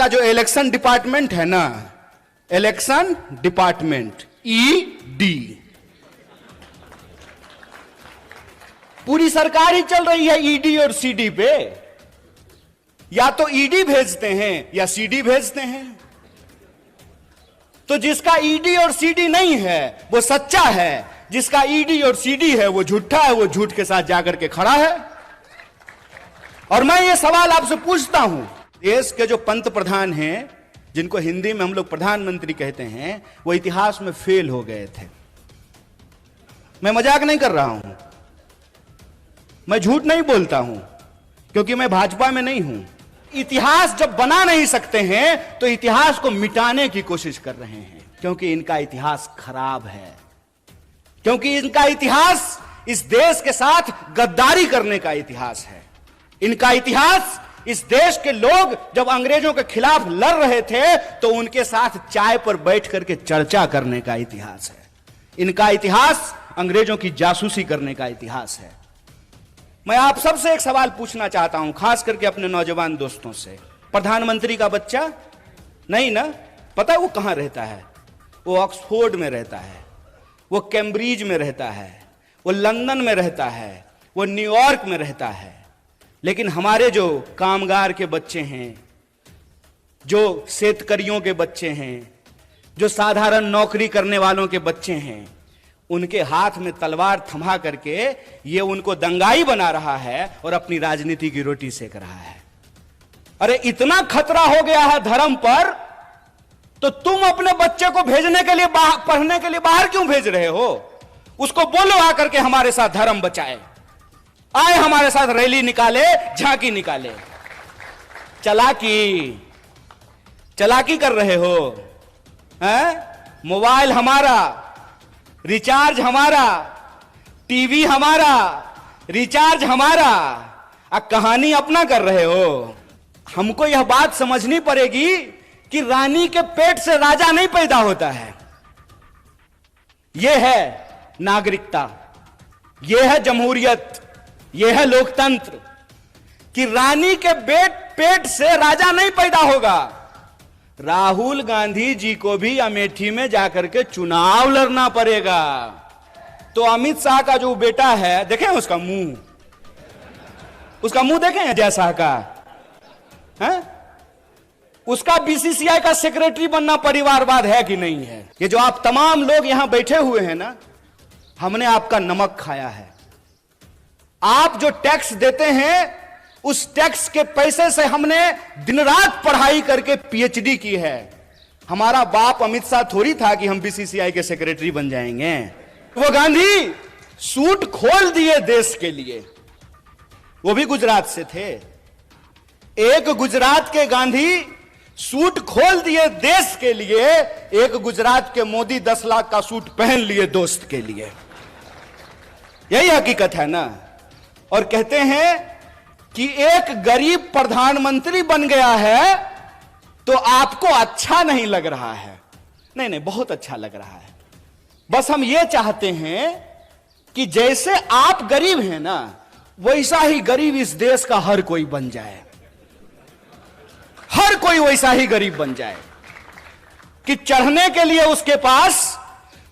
का जो election department है ना, इलेक्शन डिपार्टमेंट, ईडी, पूरी सरकार ही चल रही है ईडी और सीडी पे। या तो ईडी भेजते हैं या सीडी भेजते हैं। तो जिसका ईडी और सीडी नहीं है वो सच्चा है, जिसका ईडी और सीडी है वो झूठा है, वो झूठ के साथ जाकर के खड़ा है। और मैं ये सवाल आपसे पूछता हूं, देश के जो पंत प्रधान हैं, जिनको हिंदी में हम लोग प्रधानमंत्री कहते हैं, वो इतिहास में फेल हो गए थे। मैं मजाक नहीं कर रहा हूं, मैं झूठ नहीं बोलता हूं, क्योंकि मैं भाजपा में नहीं हूं। इतिहास जब बना नहीं सकते हैं तो इतिहास को मिटाने की कोशिश कर रहे हैं, क्योंकि इनका इतिहास खराब है, क्योंकि इनका इतिहास इस देश के साथ गद्दारी करने का इतिहास है। इनका इतिहास इस देश के लोग जब अंग्रेजों के खिलाफ लड़ रहे थे तो उनके साथ चाय पर बैठ करके चर्चा करने का इतिहास है। इनका इतिहास अंग्रेजों की जासूसी करने का इतिहास है। मैं आप सबसे एक सवाल पूछना चाहता हूं, खास करके अपने नौजवान दोस्तों से। प्रधानमंत्री का बच्चा नहीं ना, पता है वो कहां रहता है? वो ऑक्सफोर्ड में रहता है, वो कैम्ब्रिज में रहता है, वो लंदन में रहता है, वो न्यूयॉर्क में रहता है। लेकिन हमारे जो कामगार के बच्चे हैं, जो शेतकरियों के बच्चे हैं, जो साधारण नौकरी करने वालों के बच्चे हैं, उनके हाथ में तलवार थमा करके ये उनको दंगाई बना रहा है और अपनी राजनीति की रोटी सेक रहा है। अरे इतना खतरा हो गया है धर्म पर, तो तुम अपने बच्चे को भेजने के लिए, पढ़ने के लिए बाहर क्यों भेज रहे हो? उसको बोलो आकर के हमारे साथ धर्म बचाए, आए हमारे साथ रैली निकाले, झांकी निकाले। चलाकी कर रहे हो हैं? मोबाइल हमारा, रिचार्ज हमारा, टीवी हमारा, रिचार्ज हमारा, कहानी अपना कर रहे हो। हमको यह बात समझनी पड़ेगी कि रानी के पेट से राजा नहीं पैदा होता है। यह है नागरिकता, यह है जमहूरियत, यह है लोकतंत्र, कि रानी के पेट से राजा नहीं पैदा होगा। राहुल गांधी जी को भी अमेठी में जाकर के चुनाव लड़ना पड़ेगा। तो अमित शाह का जो बेटा है, देखें उसका मुंह देखें अजय शाह का, है? उसका बीसीसीआई का सेक्रेटरी बनना परिवारवाद है कि नहीं है? ये जो आप तमाम लोग यहां बैठे हुए हैं ना, हमने आपका नमक खाया है। आप जो टैक्स देते हैं, उस टैक्स के पैसे से हमने दिन रात पढ़ाई करके पीएचडी की है। हमारा बाप अमित शाह थोड़ी था कि हम बीसीसीआई के सेक्रेटरी बन जाएंगे। वो गांधी सूट खोल दिए देश के लिए, वो भी गुजरात से थे। एक गुजरात के गांधी सूट खोल दिए देश के लिए, एक गुजरात के मोदी 10 लाख का सूट पहन लिए दोस्त के लिए। यही हकीकत है ना। और कहते हैं कि एक गरीब प्रधानमंत्री बन गया है तो आपको अच्छा नहीं लग रहा है। नहीं, बहुत अच्छा लग रहा है। बस हम ये चाहते हैं कि जैसे आप गरीब हैं ना, वैसा ही गरीब इस देश का हर कोई बन जाए। हर कोई वैसा ही गरीब बन जाए कि चढ़ने के लिए उसके पास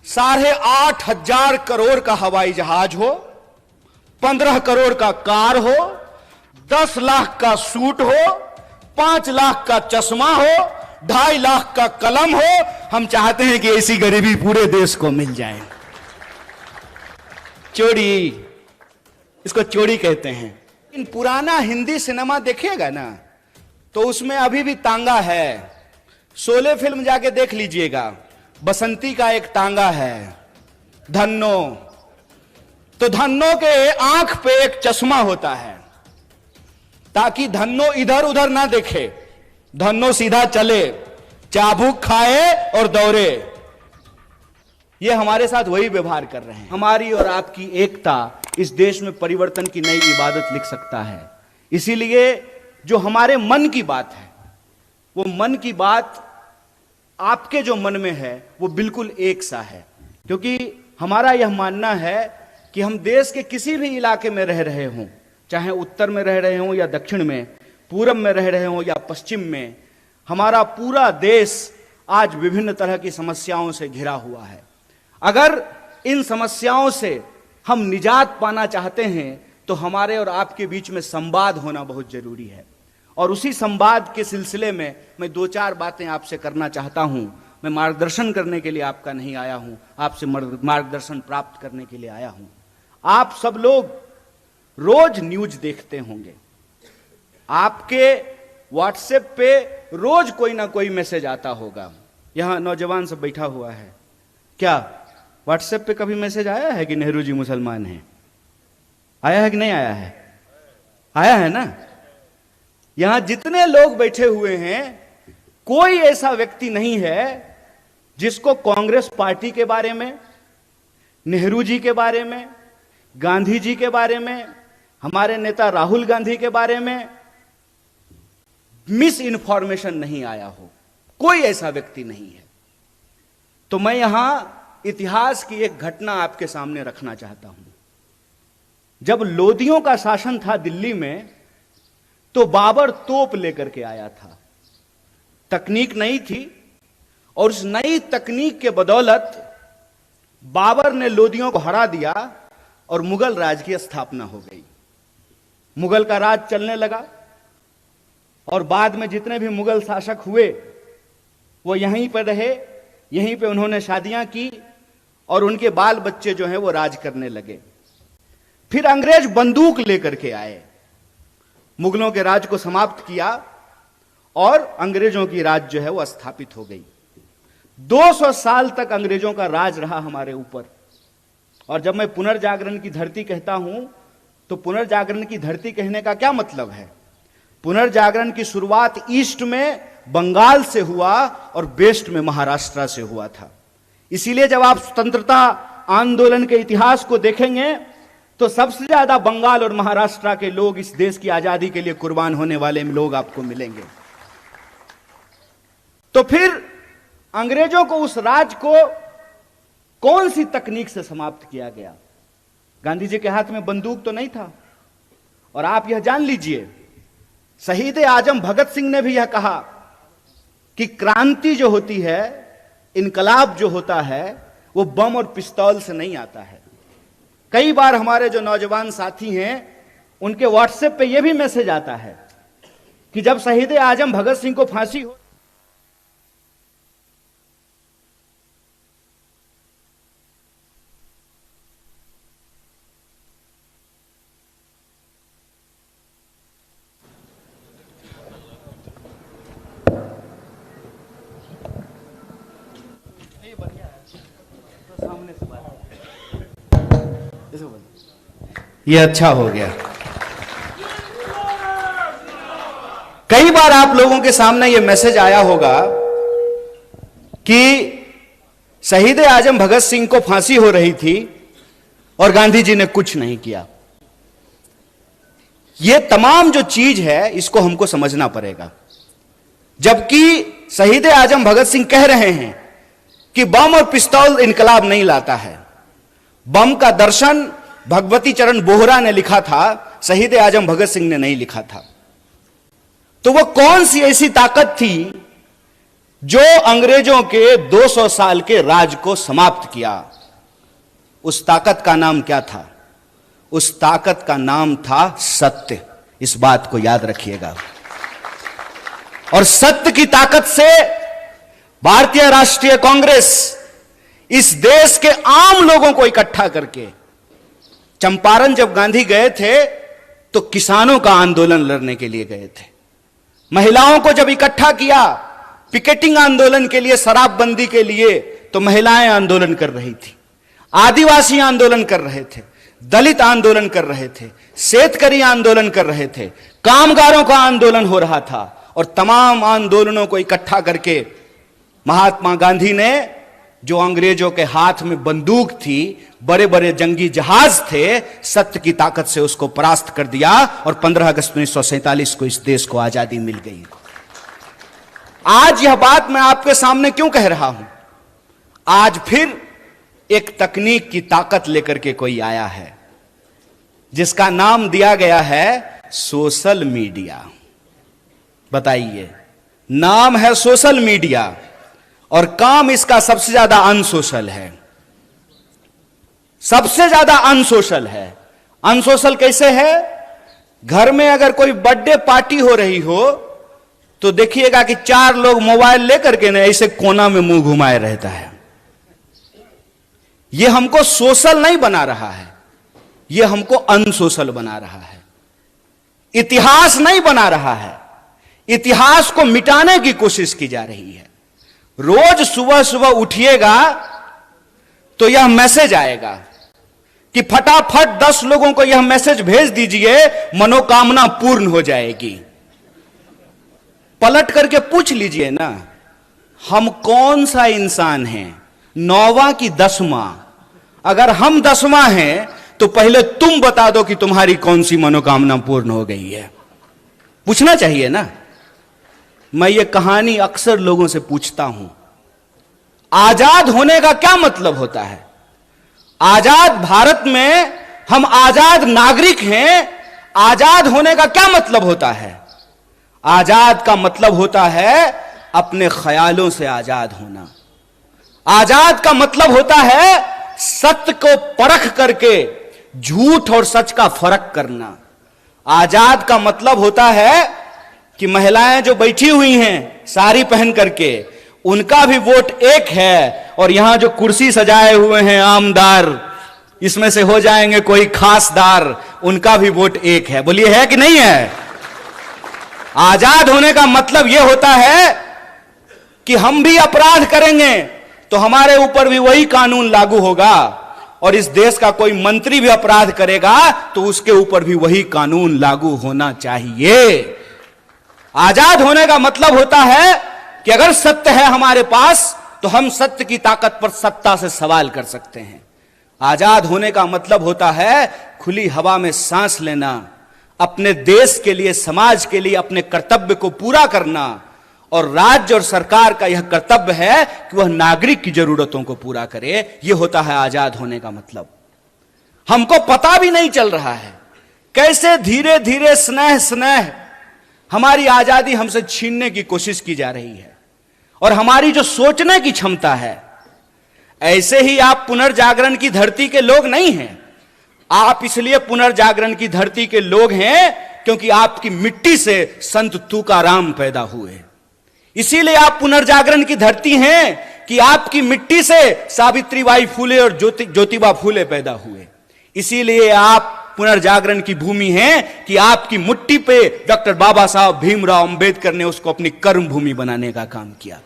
8,500 करोड़ का हवाई जहाज हो, 15 करोड़ का कार हो, 10 लाख का सूट हो, 5 लाख का चश्मा हो, 2.5 लाख का कलम हो। हम चाहते हैं कि ऐसी गरीबी पूरे देश को मिल जाए। चोरी, इसको चोरी कहते हैं। इन पुराना हिंदी सिनेमा देखिएगा ना, तो उसमें अभी भी तांगा है। शोले फिल्म जाके देख लीजिएगा, बसंती का एक तांगा है, धन्नो। तो धन्नो के आंख पे एक चश्मा होता है, ताकि धन्नो इधर उधर ना देखे, धन्नो सीधा चले, चाबुक खाए और दौड़े। ये हमारे साथ वही व्यवहार कर रहे हैं। हमारी और आपकी एकता इस देश में परिवर्तन की नई इबादत लिख सकता है। इसीलिए जो हमारे मन की बात है, वो मन की बात आपके जो मन में है वो बिल्कुल एक सा है। क्योंकि हमारा यह मानना है कि हम देश के किसी भी इलाके में रह रहे हों, चाहे उत्तर में रह रहे हों या दक्षिण में, पूरब में रह रहे हों या पश्चिम में, हमारा पूरा देश आज विभिन्न तरह की समस्याओं से घिरा हुआ है। अगर इन समस्याओं से हम निजात पाना चाहते हैं तो हमारे और आपके बीच में संवाद होना बहुत जरूरी है। और उसी संवाद के सिलसिले में मैं दो चार बातें आपसे करना चाहता हूं। मैं मार्गदर्शन करने के लिए आपका नहीं आया हूं, आपसे मार्गदर्शन प्राप्त करने के लिए आया हूं। आप सब लोग रोज न्यूज देखते होंगे, आपके व्हाट्सएप पे रोज कोई ना कोई मैसेज आता होगा। यहां नौजवान सब बैठा हुआ है, क्या व्हाट्सएप पे कभी मैसेज आया है कि नेहरू जी मुसलमान हैं? आया है कि नहीं आया है? आया है ना। यहां जितने लोग बैठे हुए हैं, कोई ऐसा व्यक्ति नहीं है जिसको कांग्रेस पार्टी के बारे में, नेहरू जी के बारे में, गांधी जी के बारे में, हमारे नेता राहुल गांधी के बारे में मिस इन्फॉर्मेशन नहीं आया हो। कोई ऐसा व्यक्ति नहीं है। तो मैं यहां इतिहास की एक घटना आपके सामने रखना चाहता हूं। जब लोदियों का शासन था दिल्ली में, तो बाबर तोप लेकर के आया था। तकनीक नई थी और उस नई तकनीक के बदौलत बाबर ने लोदियों को हरा दिया और मुगल राज की स्थापना हो गई। मुगल का राज चलने लगा और बाद में जितने भी मुगल शासक हुए वो यहीं पर रहे, यहीं पे उन्होंने शादियां की और उनके बाल बच्चे जो हैं वो राज करने लगे। फिर अंग्रेज बंदूक लेकर के आए, मुगलों के राज को समाप्त किया और अंग्रेजों की राज जो है वो स्थापित हो गई। 200 साल तक अंग्रेजों का राज रहा हमारे ऊपर। और जब मैं पुनर्जागरण की धरती कहता हूं तो पुनर्जागरण की धरती कहने का क्या मतलब है? पुनर्जागरण की शुरुआत ईस्ट में बंगाल से हुआ और वेस्ट में महाराष्ट्र से हुआ था। इसीलिए जब आप स्वतंत्रता आंदोलन के इतिहास को देखेंगे तो सबसे ज्यादा बंगाल और महाराष्ट्र के लोग इस देश की आजादी के लिए कुर्बान होने वाले लोग आपको मिलेंगे। तो फिर अंग्रेजों को, उस राज को कौन सी तकनीक से समाप्त किया गया? गांधी जी के हाथ में बंदूक तो नहीं था। और आप यह जान लीजिए, शहीद आजम भगत सिंह ने भी यह कहा कि क्रांति जो होती है, इनकलाब जो होता है, वो बम और पिस्तौल से नहीं आता है। कई बार हमारे जो नौजवान साथी हैं उनके व्हाट्सएप पे यह भी मैसेज आता है कि जब शहीद आजम भगत सिंह को फांसी हो, ये अच्छा हो गया। कई बार आप लोगों के सामने ये मैसेज आया होगा कि शहीद आजम भगत सिंह को फांसी हो रही थी और गांधी जी ने कुछ नहीं किया। ये तमाम जो चीज है इसको हमको समझना पड़ेगा। जबकि शहीद आजम भगत सिंह कह रहे हैं कि बम और पिस्तौल इनकलाब नहीं लाता है। बम का दर्शन भगवती चरण बोहरा ने लिखा था, शहीद आजम भगत सिंह ने नहीं लिखा था। तो वो कौन सी ऐसी ताकत थी जो अंग्रेजों के 200 साल के राज को समाप्त किया? उस ताकत का नाम क्या था? उस ताकत का नाम था सत्य। इस बात को याद रखिएगा। और सत्य की ताकत से भारतीय राष्ट्रीय कांग्रेस इस देश के आम लोगों को इकट्ठा करके, चंपारण जब गांधी गए थे तो किसानों का आंदोलन लड़ने के लिए गए थे। महिलाओं को जब इकट्ठा किया पिकेटिंग आंदोलन के लिए, शराबबंदी के लिए, तो महिलाएं आंदोलन कर रही थी, आदिवासी आंदोलन कर रहे थे, दलित आंदोलन कर रहे थे, शेतकरी आंदोलन कर रहे थे, कामगारों का आंदोलन हो रहा था। और तमाम आंदोलनों को इकट्ठा करके महात्मा गांधी ने, जो अंग्रेजों के हाथ में बंदूक थी, बड़े बड़े जंगी जहाज थे, सत्य की ताकत से उसको परास्त कर दिया और 15 अगस्त 1947 को इस देश को आजादी मिल गई। आज यह बात मैं आपके सामने क्यों कह रहा हूं? आज फिर एक तकनीक की ताकत लेकर के कोई आया है जिसका नाम दिया गया है सोशल मीडिया। बताइए, नाम है सोशल मीडिया और काम इसका सबसे ज्यादा अनसोशल है, सबसे ज्यादा अनसोशल है। अनसोशल कैसे है? घर में अगर कोई बर्थडे पार्टी हो रही हो तो देखिएगा कि 4 लोग मोबाइल लेकर के ना ऐसे कोना में मुंह घुमाए रहता है। यह हमको सोशल नहीं बना रहा है, यह हमको अनसोशल बना रहा है। इतिहास नहीं बना रहा है, इतिहास को मिटाने की कोशिश की जा रही है। रोज सुबह सुबह उठिएगा तो यह मैसेज आएगा कि फटाफट 10 लोगों को यह मैसेज भेज दीजिए, मनोकामना पूर्ण हो जाएगी। पलट करके पूछ लीजिए ना, हम कौन सा इंसान हैं, 9वां की 10वां? अगर हम 10वां हैं तो पहले तुम बता दो कि तुम्हारी कौन सी मनोकामना पूर्ण हो गई है। पूछना चाहिए ना। मैं ये कहानी अक्सर लोगों से पूछता हूं, आजाद होने का क्या मतलब होता है? आजाद भारत में हम आजाद नागरिक हैं, आजाद होने का क्या मतलब होता है? आजाद का मतलब होता है अपने ख्यालों से आजाद होना। आजाद का मतलब होता है सत्य को परख करके झूठ और सच का फर्क करना। आजाद का मतलब होता है कि महिलाएं जो बैठी हुई हैं साड़ी पहन करके, उनका भी वोट एक है, और यहां जो कुर्सी सजाए हुए हैं आमदार, इसमें से हो जाएंगे कोई खासदार, उनका भी वोट एक है। बोलिए है कि नहीं है? आजाद होने का मतलब यह होता है कि हम भी अपराध करेंगे तो हमारे ऊपर भी वही कानून लागू होगा, और इस देश का कोई मंत्री भी अपराध करेगा तो उसके ऊपर भी वही कानून लागू होना चाहिए। आजाद होने का मतलब होता है कि अगर सत्य है हमारे पास तो हम सत्य की ताकत पर सत्ता से सवाल कर सकते हैं। आजाद होने का मतलब होता है खुली हवा में सांस लेना, अपने देश के लिए, समाज के लिए अपने कर्तव्य को पूरा करना, और राज्य और सरकार का यह कर्तव्य है कि वह नागरिक की जरूरतों को पूरा करे। यह होता है आजाद होने का मतलब। हमको पता भी नहीं चल रहा है कैसे धीरे धीरे स्नेह स्नेह हमारी आजादी हमसे छीनने की कोशिश की जा रही है, और हमारी जो सोचने की क्षमता है। ऐसे ही आप पुनर्जागरण की धरती के लोग नहीं हैं। आप इसलिए पुनर्जागरण की धरती के लोग हैं क्योंकि आपकी मिट्टी से संत तुकाराम पैदा हुए। इसीलिए आप पुनर्जागरण की धरती हैं कि आपकी मिट्टी से सावित्रीबाई फुले और ज्योतिबा फुले पैदा हुए। इसीलिए आप पुनर्जागरण की भूमि है कि आपकी मुट्ठी पे डॉक्टर बाबा साहब भीमराव अंबेडकर ने उसको अपनी कर्म भूमि बनाने का काम किया।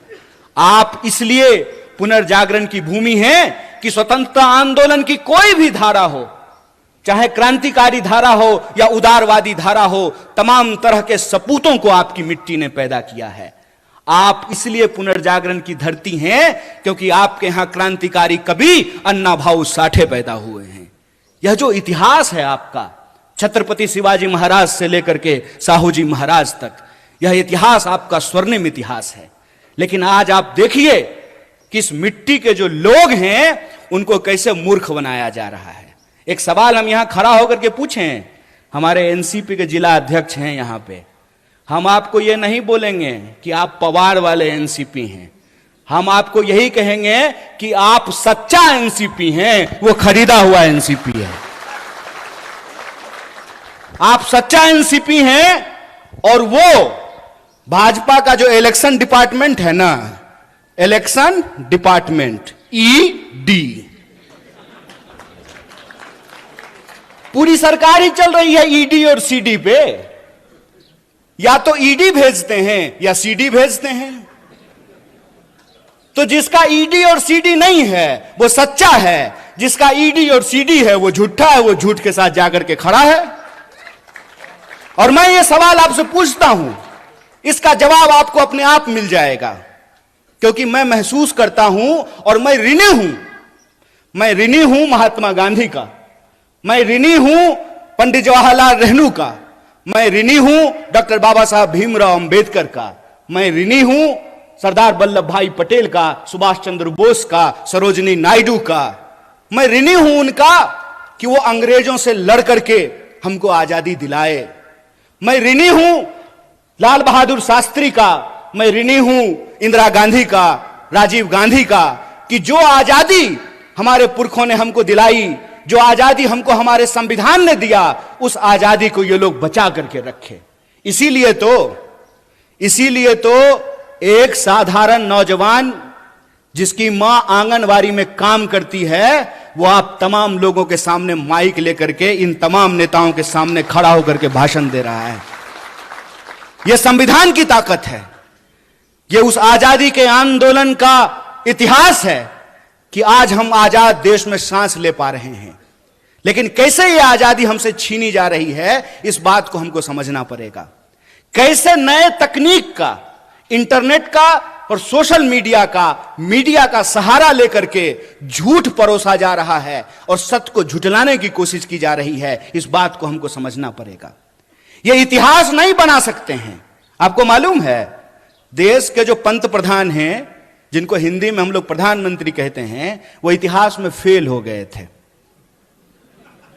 आप इसलिए पुनर्जागरण की भूमि है कि स्वतंत्रता आंदोलन की कोई भी धारा हो, चाहे क्रांतिकारी धारा हो या उदारवादी धारा हो, तमाम तरह के सपूतों को आपकी मिट्टी ने पैदा किया है। आप इसलिए पुनर्जागरण की धरती हैं क्योंकि आपके यहां क्रांतिकारी कवि अन्ना भाऊ साठे पैदा हुए हैं। यह जो इतिहास है आपका, छत्रपति शिवाजी महाराज से लेकर के साहू जी महाराज तक, यह इतिहास आपका स्वर्णिम इतिहास है। लेकिन आज आप देखिए कि इस मिट्टी के जो लोग हैं उनको कैसे मूर्ख बनाया जा रहा है। एक सवाल हम यहां खड़ा होकर के पूछें, हमारे एनसीपी के जिला अध्यक्ष हैं यहां पे, हम आपको यह नहीं बोलेंगे कि आप पवार वाले एनसीपी हैं, हम आपको यही कहेंगे कि आप सच्चा एनसीपी हैं, वो खरीदा हुआ एनसीपी है। आप सच्चा एनसीपी हैं और वो भाजपा का जो इलेक्शन डिपार्टमेंट है ना, इलेक्शन डिपार्टमेंट ईडी, पूरी सरकार ही चल रही है ईडी और सीडी पे। या तो ईडी भेजते हैं या सीडी भेजते हैं। तो जिसका ईडी और सीडी नहीं है वो सच्चा है, जिसका ईडी और सीडी है वो झूठा है, वो झूठ के साथ जाकर के खड़ा है। और मैं ये सवाल आपसे पूछता हूं, इसका जवाब आपको अपने आप मिल जाएगा, क्योंकि मैं महसूस करता हूं और मैं ऋणी हूं महात्मा गांधी का, मैं ऋणी हूं पंडित जवाहरलाल नेहरू का, मैं ऋणी हूं डॉक्टर बाबा साहब भीमराव अंबेडकर का, मैं ऋणी हूं सरदार वल्लभ भाई पटेल का, सुभाष चंद्र बोस का, सरोजिनी नायडू का। मैं ऋणी हूं उनका कि वो अंग्रेजों से लड़ करके हमको आजादी दिलाए। मैं ऋणी हूं लाल बहादुर शास्त्री का मैं ऋणी हूं इंदिरा गांधी का, राजीव गांधी का, कि जो आजादी हमारे पुरखों ने हमको दिलाई, जो आजादी हमको हमारे संविधान ने दिया, उस आजादी को ये लोग बचा करके रखे। इसीलिए तो एक साधारण नौजवान जिसकी मां आंगनवाड़ी में काम करती है, वो आप तमाम लोगों के सामने माइक लेकर के इन तमाम नेताओं के सामने खड़ा होकर के भाषण दे रहा है। यह संविधान की ताकत है, यह उस आजादी के आंदोलन का इतिहास है कि आज हम आजाद देश में सांस ले पा रहे हैं। लेकिन कैसे यह आजादी हमसे छीनी जा रही है, इस बात को हमको समझना पड़ेगा। कैसे नए तकनीक का, इंटरनेट का और सोशल मीडिया का सहारा लेकर के झूठ परोसा जा रहा है और सत्य को झुठलाने की कोशिश की जा रही है, इस बात को हमको समझना पड़ेगा। यह इतिहास नहीं बना सकते हैं। आपको मालूम है, देश के जो पंत प्रधान हैं, जिनको हिंदी में हम लोग प्रधानमंत्री कहते हैं, वो इतिहास में फेल हो गए थे।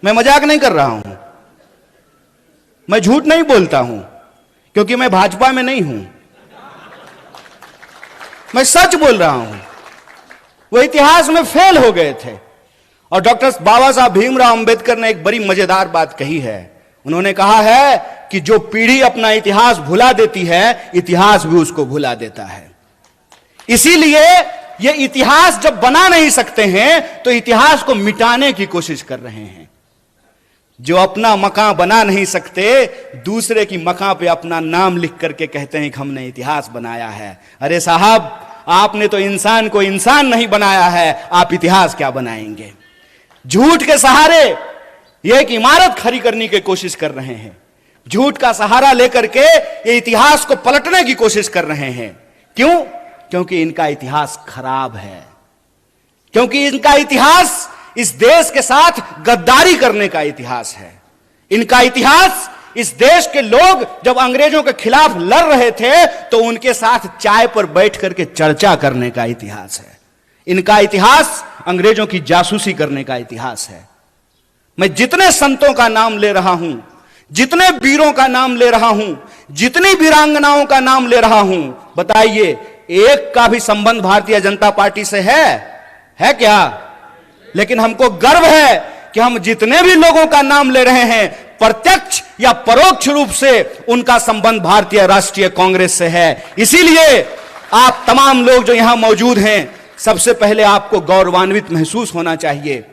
मैं मजाक नहीं कर रहा हूं, मैं झूठ नहीं बोलता हूं, क्योंकि मैं भाजपा में नहीं हूं, मैं सच बोल रहा हूं। वो इतिहास में फेल हो गए थे। और डॉक्टर बाबा साहब भीमराव अंबेडकर ने एक बड़ी मजेदार बात कही है। उन्होंने कहा है कि जो पीढ़ी अपना इतिहास भुला देती है, इतिहास भी उसको भुला देता है। इसीलिए ये इतिहास जब बना नहीं सकते हैं, तो इतिहास को मिटाने की कोशिश कर रहे हैं। जो अपना मकान बना नहीं सकते, दूसरे की मकान पे अपना नाम लिख करके कहते हैं कि हमने इतिहास बनाया है। अरे साहब, आपने तो इंसान को इंसान नहीं बनाया है, आप इतिहास क्या बनाएंगे? झूठ के सहारे ये एक इमारत खड़ी करने की कोशिश कर रहे हैं। झूठ का सहारा लेकर के ये इतिहास को पलटने की कोशिश कर रहे हैं। क्यों? क्योंकि इनका इतिहास खराब है, क्योंकि इनका इतिहास इस देश के साथ गद्दारी करने का इतिहास है। इनका इतिहास, इस देश के लोग जब अंग्रेजों के खिलाफ लड़ रहे थे, तो उनके साथ चाय पर बैठ करके चर्चा करने का इतिहास है। इनका इतिहास अंग्रेजों की जासूसी करने का इतिहास है। मैं जितने संतों का नाम ले रहा हूं, जितने वीरों का नाम ले रहा हूं, जितनी वीरांगनाओं का नाम ले रहा हूं, बताइए एक का भी संबंध भारतीय जनता पार्टी से है क्या? लेकिन हमको गर्व है कि हम जितने भी लोगों का नाम ले रहे हैं, प्रत्यक्ष या परोक्ष रूप से उनका संबंध भारतीय राष्ट्रीय कांग्रेस से है। इसीलिए आप तमाम लोग जो यहां मौजूद हैं, सबसे पहले आपको गौरवान्वित महसूस होना चाहिए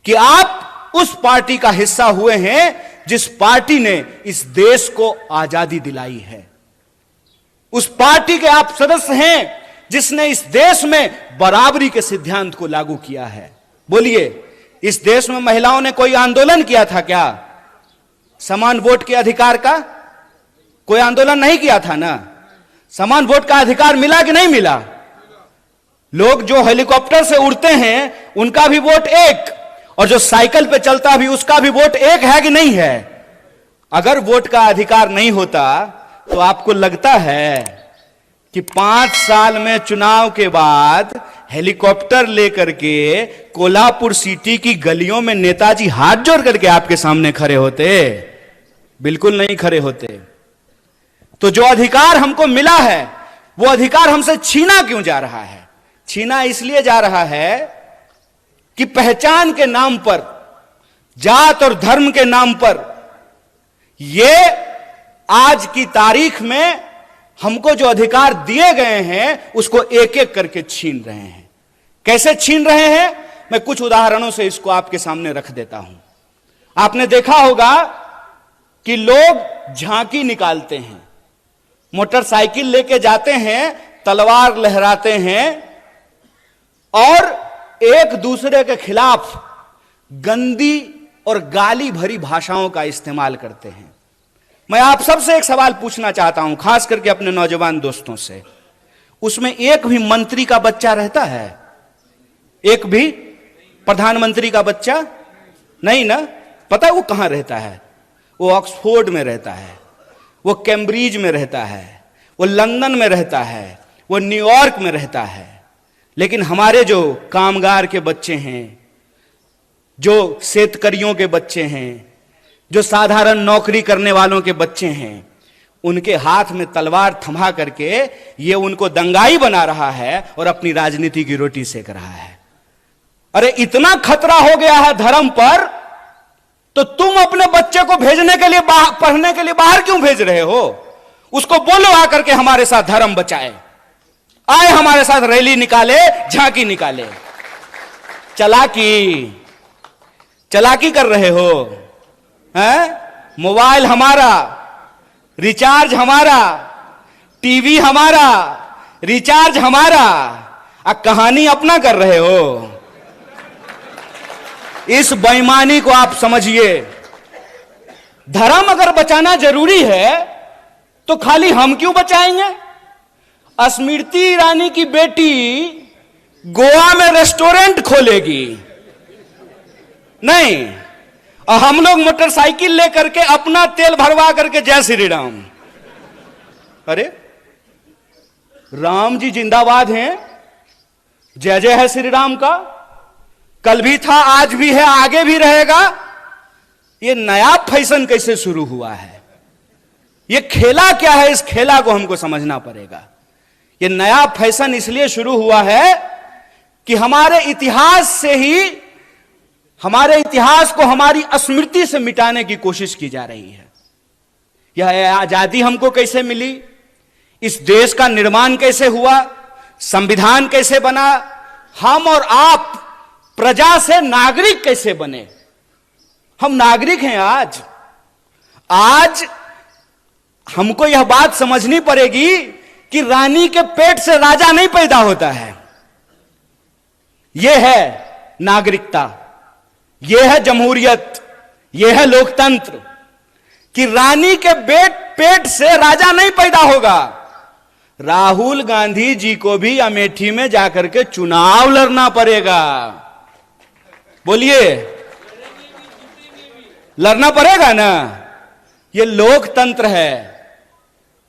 कि आप उस पार्टी का हिस्सा हुए हैं जिस पार्टी ने इस देश को आजादी दिलाई है। उस पार्टी के आप सदस्य हैं जिसने इस देश में बराबरी के सिद्धांत को लागू किया है। बोलिए, इस देश में महिलाओं ने कोई आंदोलन किया था क्या? समान वोट के अधिकार का कोई आंदोलन नहीं किया था ना? समान वोट का अधिकार मिला कि नहीं मिला? लोग जो हेलीकॉप्टर से उड़ते हैं उनका भी वोट एक, और जो साइकिल पे चलता भी उसका भी वोट एक है कि नहीं है? अगर वोट का अधिकार नहीं होता तो आपको लगता है कि 5 साल में चुनाव के बाद हेलीकॉप्टर लेकर के कोल्हापुर सिटी की गलियों में नेताजी हाथ जोड़ करके आपके सामने खड़े होते? बिल्कुल नहीं खड़े होते। तो जो अधिकार हमको मिला है, वो अधिकार हमसे छीना क्यों जा रहा है? छीना इसलिए जा रहा है कि पहचान के नाम पर, जात और धर्म के नाम पर, ये आज की तारीख में हमको जो अधिकार दिए गए हैं उसको एक एक करके छीन रहे हैं। कैसे छीन रहे हैं, मैं कुछ उदाहरणों से इसको आपके सामने रख देता हूं। आपने देखा होगा कि लोग झांकी निकालते हैं, मोटरसाइकिल लेके जाते हैं, तलवार लहराते हैं और एक दूसरे के खिलाफ गंदी और गाली भरी भाषाओं का इस्तेमाल करते हैं। मैं आप सबसे एक सवाल पूछना चाहता हूं, खास करके अपने नौजवान दोस्तों से। उसमें एक भी मंत्री का बच्चा रहता है? एक भी प्रधानमंत्री का बच्चा नहीं ना? पता है वो कहां रहता है? वो ऑक्सफोर्ड में रहता है, वो कैम्ब्रिज में रहता है, वो लंदन में रहता है, वो न्यूयॉर्क में रहता है। लेकिन हमारे जो कामगार के बच्चे हैं, जो शेतकरियों के बच्चे हैं, जो साधारण नौकरी करने वालों के बच्चे हैं, उनके हाथ में तलवार थमा करके ये उनको दंगाई बना रहा है और अपनी राजनीति की रोटी सेक रहा है। अरे इतना खतरा हो गया है धर्म पर, तो तुम अपने बच्चे को भेजने के लिए पढ़ने के लिए बाहर क्यों भेज रहे हो? उसको बोलो आकर के हमारे साथ धर्म बचाए, आए हमारे साथ रैली निकाले, झांकी निकाले। चलाकी कर रहे हो हैं? मोबाइल हमारा, रिचार्ज हमारा, टीवी हमारा, रिचार्ज हमारा, कहानी अपना कर रहे हो। इस बेईमानी को आप समझिए। धर्म अगर बचाना जरूरी है तो खाली हम क्यों बचाएंगे? स्मृति ईरानी की बेटी गोवा में रेस्टोरेंट खोलेगी नहीं, और हम लोग मोटरसाइकिल लेकर के अपना तेल भरवा करके जय श्री राम। अरे राम जी जिंदाबाद हैं, जय जय है श्री राम का। कल भी था, आज भी है, आगे भी रहेगा। ये नया फैशन कैसे शुरू हुआ है? ये खेला क्या है? इस खेला को हमको समझना पड़ेगा। ये नया फैशन इसलिए शुरू हुआ है कि हमारे इतिहास से ही, हमारे इतिहास को हमारी स्मृति से मिटाने की कोशिश की जा रही है। यह आजादी हमको कैसे मिली, इस देश का निर्माण कैसे हुआ, संविधान कैसे बना, हम और आप प्रजा से नागरिक कैसे बने। हम नागरिक हैं आज हमको यह बात समझनी पड़ेगी कि रानी के पेट से राजा नहीं पैदा होता है। यह है नागरिकता, यह है जमहूरियत, यह है लोकतंत्र, कि रानी के पेट से राजा नहीं पैदा होगा। राहुल गांधी जी को भी अमेठी में जाकर के चुनाव लड़ना पड़ेगा। बोलिए, लड़ना पड़ेगा ना? ये लोकतंत्र है।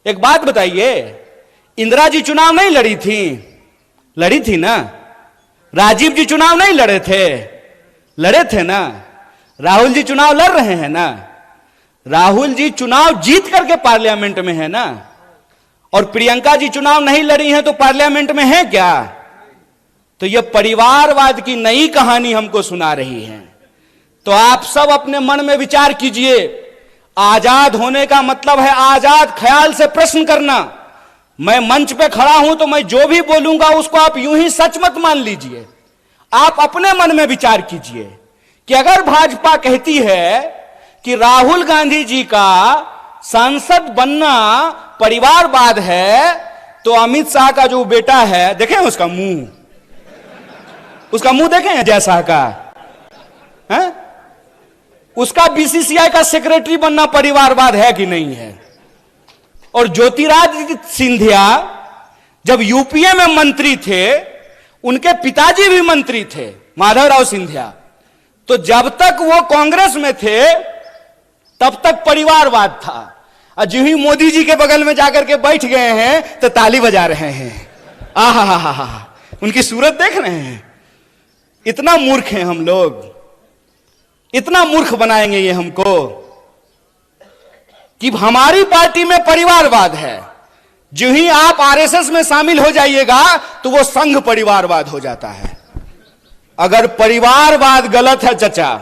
एक बात बताइए, इंदिरा जी चुनाव नहीं लड़ी थी? लड़ी थी ना। राजीव जी चुनाव नहीं लड़े थे? लड़े थे ना। राहुल जी चुनाव लड़ रहे हैं ना। राहुल जी चुनाव जीत करके पार्लियामेंट में है ना। और प्रियंका जी चुनाव नहीं लड़ी हैं तो पार्लियामेंट में है क्या? तो यह परिवारवाद की नई कहानी हमको सुना रही है। तो आप सब अपने मन में विचार कीजिए। आजाद होने का मतलब है आजाद ख्याल से प्रश्न करना। मैं मंच पे खड़ा हूं तो मैं जो भी बोलूंगा उसको आप यूं ही सच मत मान लीजिए। आप अपने मन में विचार कीजिए कि अगर भाजपा कहती है कि राहुल गांधी जी का सांसद बनना परिवारवाद है, तो अमित शाह का जो बेटा है, देखें उसका मुंह देखें जय शाह का है? उसका बीसीसीआई का सेक्रेटरी बनना परिवारवाद है कि नहीं है? और ज्योतिरादित्य सिंधिया जब यूपीए में मंत्री थे, उनके पिताजी भी मंत्री थे, माधवराव सिंधिया। तो जब तक वो कांग्रेस में थे तब तक परिवारवाद था, और जो ही मोदी जी के बगल में जाकर के बैठ गए हैं तो ताली बजा रहे हैं। आहा, उनकी सूरत देख रहे हैं। इतना मूर्ख हैं हम लोग, इतना मूर्ख बनाएंगे ये हमको कि हमारी पार्टी में परिवारवाद है। जो ही आप आरएसएस में शामिल हो जाइएगा तो वो संघ परिवारवाद हो जाता है। अगर परिवारवाद गलत है चचा,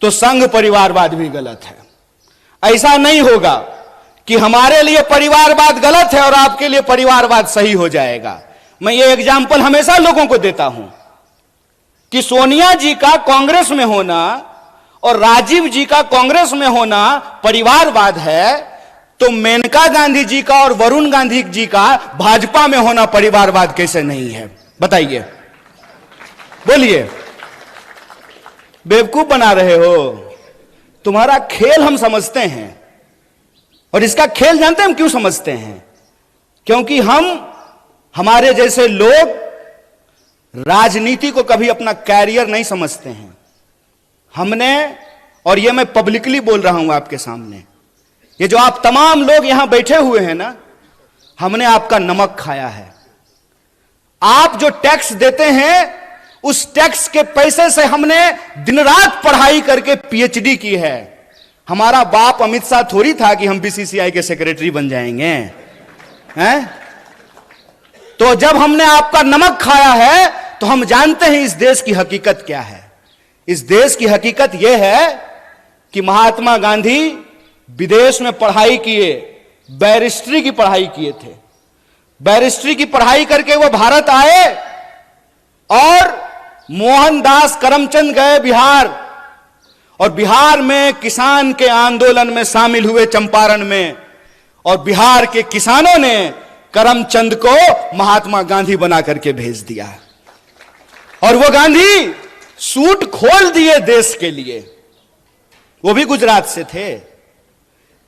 तो संघ परिवारवाद भी गलत है। ऐसा नहीं होगा कि हमारे लिए परिवारवाद गलत है और आपके लिए परिवारवाद सही हो जाएगा। मैं ये एग्जाम्पल हमेशा लोगों को देता हूं कि सोनिया जी का कांग्रेस में होना और राजीव जी का कांग्रेस में होना परिवारवाद है, तो मेनका गांधी जी का और वरुण गांधी जी का भाजपा में होना परिवारवाद कैसे नहीं है? बताइए, बोलिए। बेवकूफ बना रहे हो। तुम्हारा खेल हम समझते हैं, और इसका खेल जानते हैं हम क्यों समझते हैं? क्योंकि हमारे जैसे लोग राजनीति को कभी अपना कैरियर नहीं समझते हैं। हमने, और ये मैं पब्लिकली बोल रहा हूं आपके सामने, ये जो आप तमाम लोग यहां बैठे हुए हैं ना, हमने आपका नमक खाया है। आप जो टैक्स देते हैं, उस टैक्स के पैसे से हमने दिन रात पढ़ाई करके पीएचडी की है। हमारा बाप अमित शाह थोड़ी था कि हम बीसीसीआई के सेक्रेटरी बन जाएंगे, हैं? तो जब हमने आपका नमक खाया है तो हम जानते हैं इस देश की हकीकत क्या है। इस देश की हकीकत यह है कि महात्मा गांधी विदेश में पढ़ाई किए, बैरिस्ट्री की पढ़ाई किए थे। बैरिस्ट्री की पढ़ाई करके वो भारत आए और मोहनदास करमचंद गए बिहार, और बिहार में किसान के आंदोलन में शामिल हुए चंपारण में, और बिहार के किसानों ने करमचंद को महात्मा गांधी बना करके भेज दिया। और वो गांधी सूट खोल दिए देश के लिए। वो भी गुजरात से थे।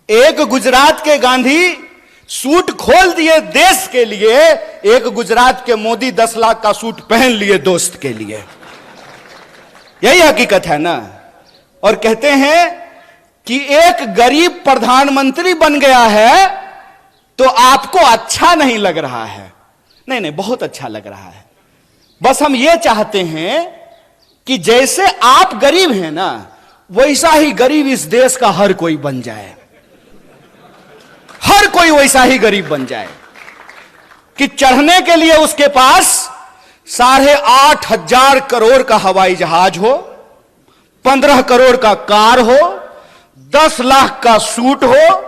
एक गुजरात के गांधी सूट खोल दिए देश के लिए, एक गुजरात के मोदी 10 लाख का सूट पहन लिए दोस्त के लिए। यही हकीकत है ना। और कहते हैं कि एक गरीब प्रधानमंत्री बन गया है तो आपको अच्छा नहीं लग रहा है। नहीं नहीं, बहुत अच्छा लग रहा है। बस हम ये चाहते हैं कि जैसे आप गरीब हैं ना, वैसा ही गरीब इस देश का हर कोई बन जाए। हर कोई वैसा ही गरीब बन जाए कि चढ़ने के लिए उसके पास 8,500 करोड़ का हवाई जहाज हो, 15 करोड़ का कार हो, 10 लाख का सूट हो,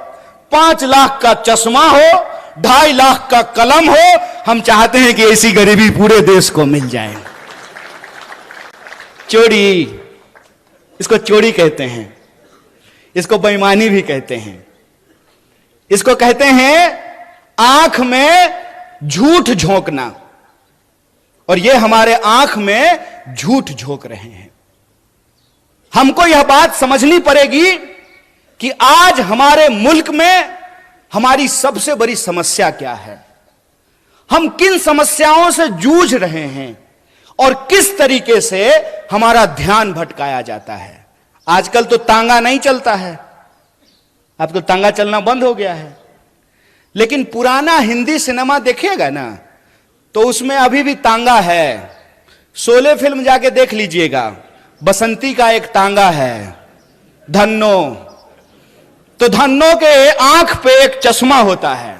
5 लाख का चश्मा हो, 2.5 लाख का कलम हो। हम चाहते हैं कि ऐसी गरीबी पूरे देश को मिल जाए। चोरी, इसको चोरी कहते हैं, इसको बेईमानी भी कहते हैं, इसको कहते हैं आंख में झूठ झोंकना। और ये हमारे आंख में झूठ झोंक रहे हैं। हमको यह बात समझनी पड़ेगी कि आज हमारे मुल्क में हमारी सबसे बड़ी समस्या क्या है, हम किन समस्याओं से जूझ रहे हैं और किस तरीके से हमारा ध्यान भटकाया जाता है। आजकल तो तांगा नहीं चलता है, अब तो तांगा चलना बंद हो गया है। लेकिन पुराना हिंदी सिनेमा देखिएगा ना, तो उसमें अभी भी तांगा है। शोले फिल्म जाके देख लीजिएगा, बसंती का एक तांगा है, धन्नो। तो धन्नो के आंख पे एक चश्मा होता है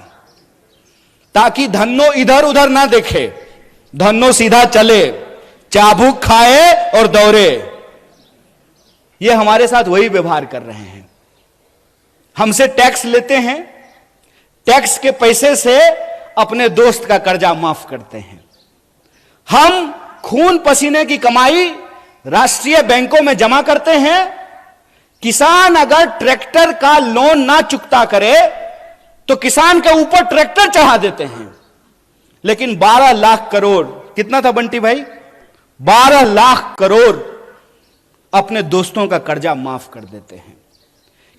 ताकि धन्नो इधर उधर ना देखे, धन्नो सीधा चले, चाबुक खाए और दौड़े। ये हमारे साथ वही व्यवहार कर रहे हैं। हमसे टैक्स लेते हैं, टैक्स के पैसे से अपने दोस्त का कर्जा माफ करते हैं। हम खून पसीने की कमाई राष्ट्रीय बैंकों में जमा करते हैं। किसान अगर ट्रैक्टर का लोन ना चुकता करे तो किसान के ऊपर ट्रैक्टर चढ़ा देते हैं। लेकिन 12 लाख करोड़, कितना था बंटी भाई, 12 लाख करोड़ अपने दोस्तों का कर्जा माफ कर देते हैं।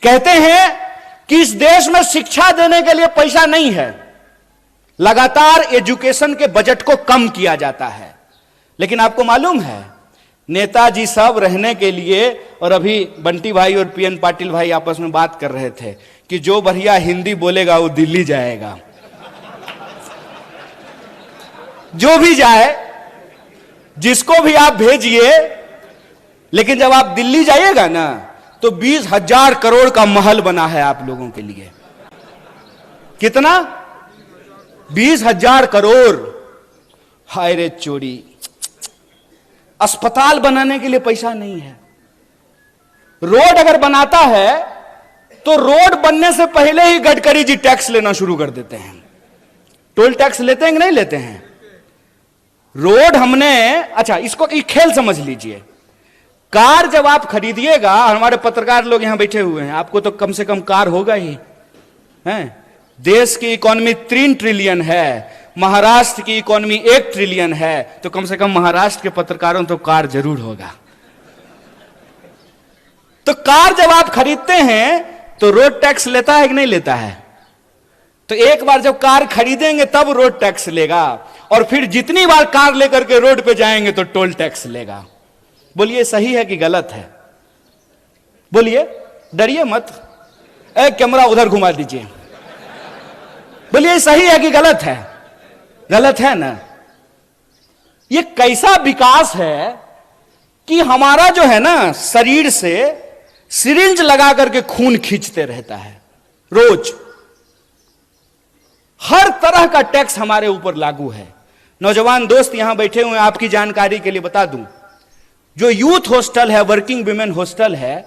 कहते हैं कि इस देश में शिक्षा देने के लिए पैसा नहीं है, लगातार एजुकेशन के बजट को कम किया जाता है। लेकिन आपको मालूम है, नेताजी सब रहने के लिए, और अभी बंटी भाई और पीएन पाटिल भाई आपस में बात कर रहे थे कि जो बढ़िया हिंदी बोलेगा वो दिल्ली जाएगा। जो भी जाए, जिसको भी आप भेजिए, लेकिन जब आप दिल्ली जाइएगा ना तो 20,000 करोड़ का महल बना है आप लोगों के लिए। कितना? 20,000 करोड़। हाय रे चोरी, अस्पताल बनाने के लिए पैसा नहीं है। रोड अगर बनाता है तो रोड बनने से पहले ही गडकरी जी टैक्स लेना शुरू कर देते हैं। टोल टैक्स लेते हैं कि नहीं लेते हैं? रोड हमने, अच्छा इसको एक खेल समझ लीजिए। कार जब आप खरीदिएगा, हमारे पत्रकार लोग यहां बैठे हुए हैं, आपको तो कम से कम कार होगा ही, हैं? देश की इकोनॉमी 3 ट्रिलियन है, महाराष्ट्र की इकोनॉमी 1 ट्रिलियन है, तो कम से कम महाराष्ट्र के पत्रकारों तो कार जरूर होगा। तो कार जब आप खरीदते हैं तो रोड टैक्स लेता है कि नहीं लेता है? तो एक बार जब कार खरीदेंगे तब रोड टैक्स लेगा, और फिर जितनी बार कार लेकर के रोड पे जाएंगे तो टोल टैक्स लेगा। बोलिए सही है कि गलत है? बोलिए, डरिए मत। कैमरा उधर घुमा दीजिए। बोलिए सही है कि गलत है? गलत है ना। ये कैसा विकास है कि हमारा जो है ना शरीर से सिरिंज लगा करके खून खींचते रहता है रोज। हर तरह का टैक्स हमारे ऊपर लागू है। नौजवान दोस्त यहां बैठे हुए, आपकी जानकारी के लिए बता दूं, जो यूथ हॉस्टल है, वर्किंग विमेन हॉस्टल है,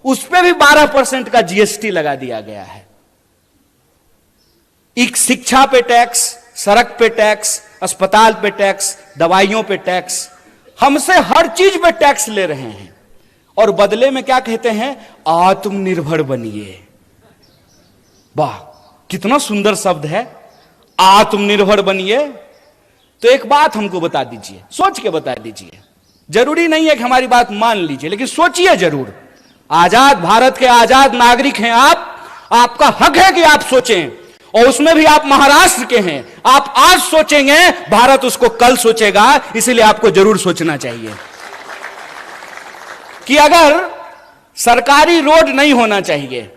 उस पर भी 12% का जीएसटी लगा दिया गया है। एक शिक्षा पे टैक्स, सड़क पे टैक्स, अस्पताल पे टैक्स, दवाइयों पे टैक्स, हमसे हर चीज पे टैक्स ले रहे हैं। और बदले में क्या कहते हैं? आत्मनिर्भर बनिए। वाह, कितना सुंदर शब्द है, आत्मनिर्भर बनिए। तो एक बात हमको बता दीजिए, सोच के बता दीजिए। जरूरी नहीं है कि हमारी बात मान लीजिए, लेकिन सोचिए जरूर। आजाद भारत के आजाद नागरिक हैं आप, आपका हक है कि आप सोचें। और उसमें भी आप महाराष्ट्र के हैं। आप आज सोचेंगे, भारत उसको कल सोचेगा। इसलिए आपको जरूर सोचना चाहिए कि अगर सरकारी रोड नहीं होना चाहिए,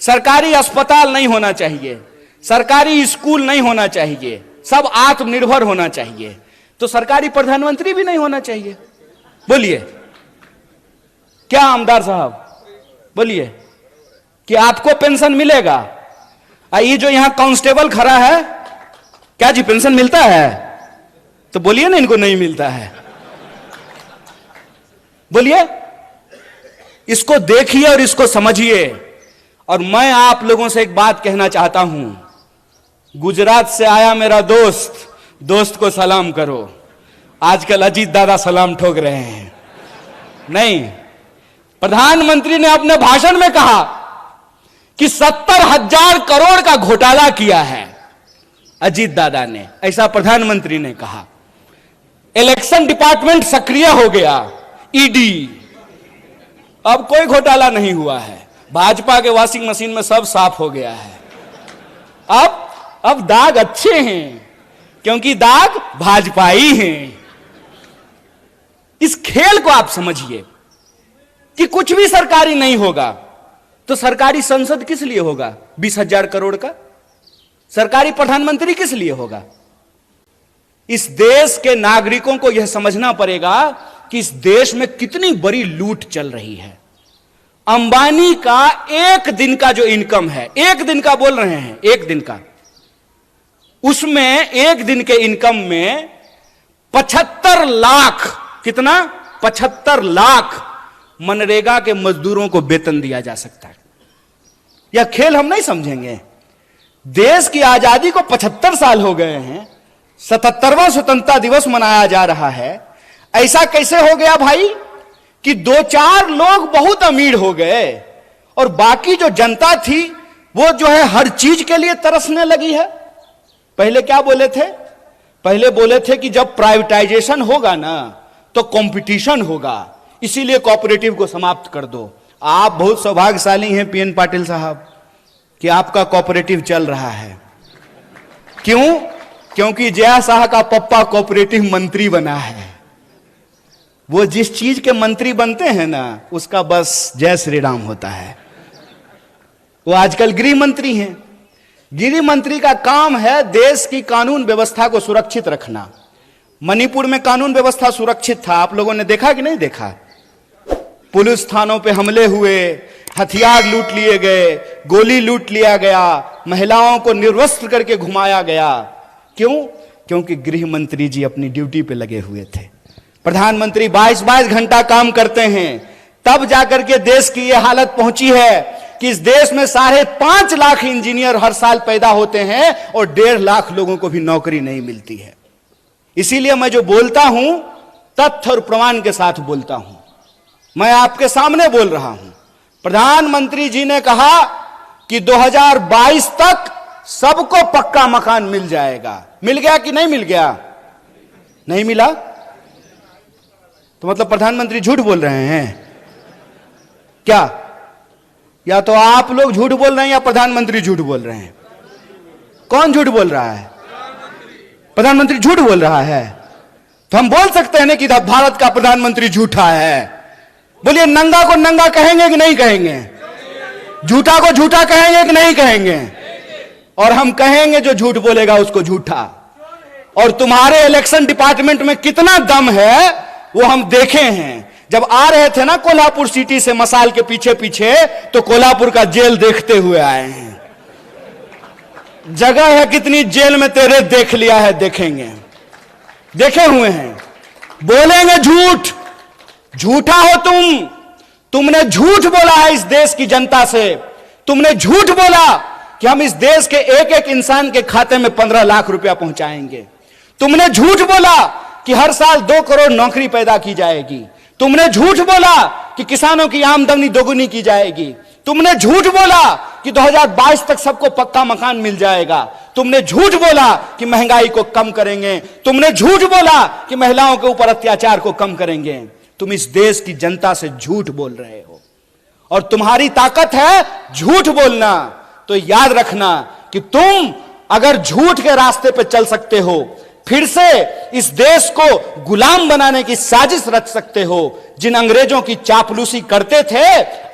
सरकारी अस्पताल नहीं होना चाहिए, सरकारी स्कूल नहीं होना चाहिए, सब आत्मनिर्भर होना चाहिए, तो सरकारी प्रधानमंत्री भी नहीं होना चाहिए। बोलिए क्या आमदार साहब, बोलिए कि आपको पेंशन मिलेगा? ये जो यहां कांस्टेबल खड़ा है, क्या जी पेंशन मिलता है? तो बोलिए ना, इनको नहीं मिलता है। बोलिए, इसको देखिए और इसको समझिए। और मैं आप लोगों से एक बात कहना चाहता हूं, गुजरात से आया मेरा दोस्त, दोस्त को सलाम करो। आजकल अजीत दादा सलाम ठोक रहे हैं। नहीं, प्रधानमंत्री ने अपने भाषण में कहा कि 70,000 करोड़ का घोटाला किया है अजीत दादा ने, ऐसा प्रधानमंत्री ने कहा। इलेक्शन डिपार्टमेंट सक्रिय हो गया, ईडी। अब कोई घोटाला नहीं हुआ है, भाजपा के वॉशिंग मशीन में सब साफ हो गया है। अब दाग अच्छे हैं, क्योंकि दाग भाजपाई हैं। इस खेल को आप समझिए कि कुछ भी सरकारी नहीं होगा तो सरकारी संसद किस लिए होगा 20,000 करोड़ का? सरकारी प्रधानमंत्री किस लिए होगा? इस देश के नागरिकों को यह समझना पड़ेगा कि इस देश में कितनी बड़ी लूट चल रही है। अंबानी का एक दिन का जो इनकम है, एक दिन का बोल रहे हैं, एक दिन का, उसमें एक दिन के इनकम में 75 लाख, कितना? 75 लाख मनरेगा के मजदूरों को वेतन दिया जा सकता है। यह खेल हम नहीं समझेंगे। देश की आजादी को 75 साल हो गए हैं, 77वां स्वतंत्रता दिवस मनाया जा रहा है। ऐसा कैसे हो गया भाई कि 2-4 लोग बहुत अमीर हो गए और बाकी जो जनता थी वो जो है हर चीज के लिए तरसने लगी है। पहले क्या बोले थे? पहले बोले थे कि जब प्राइवेटाइजेशन होगा ना तो कंपटीशन होगा, इसीलिए कोऑपरेटिव को समाप्त कर दो। आप बहुत सौभाग्यशाली हैं पीएन पाटिल साहब कि आपका कोऑपरेटिव चल रहा है। क्यों? क्योंकि जया शाह का पप्पा कोऑपरेटिव मंत्री बना है। वो जिस चीज के मंत्री बनते हैं ना, उसका बस जय श्री राम होता है। वो आजकल गृह मंत्री हैं। गृह मंत्री का काम है देश की कानून व्यवस्था को सुरक्षित रखना। मणिपुर में कानून व्यवस्था सुरक्षित था, आप लोगों ने देखा कि नहीं देखा? पुलिस थानों पे हमले हुए, हथियार लूट लिए गए, गोली लूट लिया गया, महिलाओं को निर्वस्त्र करके घुमाया गया। क्यों? क्योंकि गृह मंत्री जी अपनी ड्यूटी पे लगे हुए थे। प्रधानमंत्री 22-22 घंटा काम करते हैं, तब जाकर के देश की यह हालत पहुंची है कि इस देश में 5.5 लाख इंजीनियर हर साल पैदा होते हैं और 1.5 लाख लोगों को भी नौकरी नहीं मिलती है। इसीलिए मैं जो बोलता हूं तथ्य और प्रमाण के साथ बोलता हूं। मैं आपके सामने बोल रहा हूं। प्रधानमंत्री जी ने कहा कि 2022 तक सबको पक्का मकान मिल जाएगा। मिल गया कि नहीं मिल गया? नहीं मिला तो मतलब प्रधानमंत्री झूठ बोल रहे हैं क्या? या तो आप लोग झूठ बोल रहे हैं या प्रधानमंत्री झूठ बोल रहे हैं? कौन झूठ बोल रहा है? प्रधानमंत्री झूठ बोल रहा है। तो हम बोल सकते हैं ना कि भारत का प्रधानमंत्री झूठा है। बोलिए, नंगा को नंगा कहेंगे कि नहीं कहेंगे? झूठा को झूठा कहेंगे कि नहीं कहेंगे? और हम कहेंगे जो झूठ बोलेगा उसको झूठा। और तुम्हारे इलेक्शन डिपार्टमेंट में कितना दम है वो हम देखे हैं। जब आ रहे थे ना कोल्हापुर सिटी से मसाल के पीछे पीछे, तो कोल्हापुर का जेल देखते हुए आए हैं। जगह है कितनी जेल में तेरे, देख लिया है, देखेंगे, देखे हुए हैं। बोलेंगे झूठ, झूठा हो तुमने झूठ बोला है इस देश की जनता से। तुमने झूठ बोला कि हम इस देश के एक एक इंसान के खाते में 15 लाख रुपया पहुंचाएंगे। तुमने झूठ बोला कि हर साल 2 करोड़ नौकरी पैदा की जाएगी। तुमने झूठ बोला कि किसानों की आमदनी दोगुनी की जाएगी। तुमने झूठ बोला कि 2022 तक सबको पक्का मकान मिल जाएगा। तुमने झूठ बोला कि महंगाई को कम करेंगे। तुमने झूठ बोला कि महिलाओं के ऊपर अत्याचार को कम करेंगे। तुम इस देश की जनता से झूठ बोल रहे हो और तुम्हारी ताकत है झूठ बोलना। तो याद रखना कि तुम अगर झूठ के रास्ते पर चल सकते हो, फिर से इस देश को गुलाम बनाने की साजिश रच सकते हो। जिन अंग्रेजों की चापलूसी करते थे,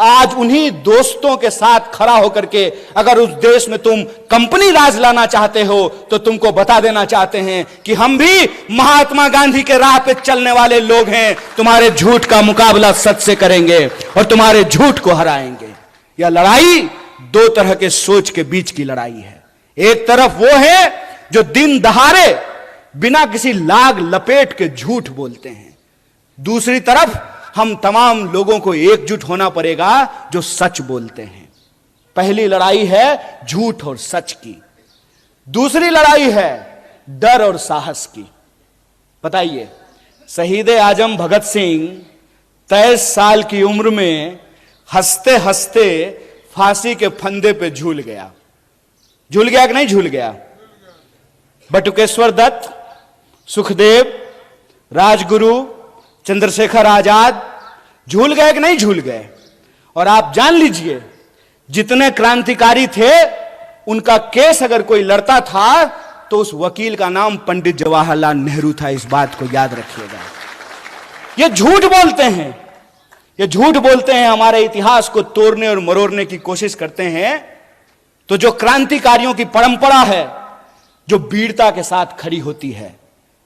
आज उन्हीं दोस्तों के साथ खड़ा होकर के अगर उस देश में तुम कंपनी राज लाना चाहते हो, तो तुमको बता देना चाहते हैं कि हम भी महात्मा गांधी के राह पे चलने वाले लोग हैं। तुम्हारे झूठ का मुकाबला सच से करेंगे और तुम्हारे झूठ को हराएंगे। यह लड़ाई 2 तरह के सोच के बीच की लड़ाई है। एक तरफ वो है जो दिन दहाड़े बिना किसी लाग लपेट के झूठ बोलते हैं। दूसरी तरफ हम तमाम लोगों को एकजुट होना पड़ेगा जो सच बोलते हैं। पहली लड़ाई है झूठ और सच की, दूसरी लड़ाई है डर और साहस की। बताइए, शहीद आजम भगत सिंह 23 साल की उम्र में हंसते हंसते फांसी के फंदे पे झूल गया। झूल गया कि नहीं झूल गया? बटुकेश्वर दत्त, सुखदेव, राजगुरु, चंद्रशेखर आजाद झूल गए कि नहीं झूल गए? और आप जान लीजिए, जितने क्रांतिकारी थे उनका केस अगर कोई लड़ता था तो उस वकील का नाम पंडित जवाहरलाल नेहरू था। इस बात को याद रखिएगा। ये झूठ बोलते हैं, ये झूठ बोलते हैं, हमारे इतिहास को तोड़ने और मरोड़ने की कोशिश करते हैं। तो जो क्रांतिकारियों की परंपरा है जो वीरता के साथ खड़ी होती है,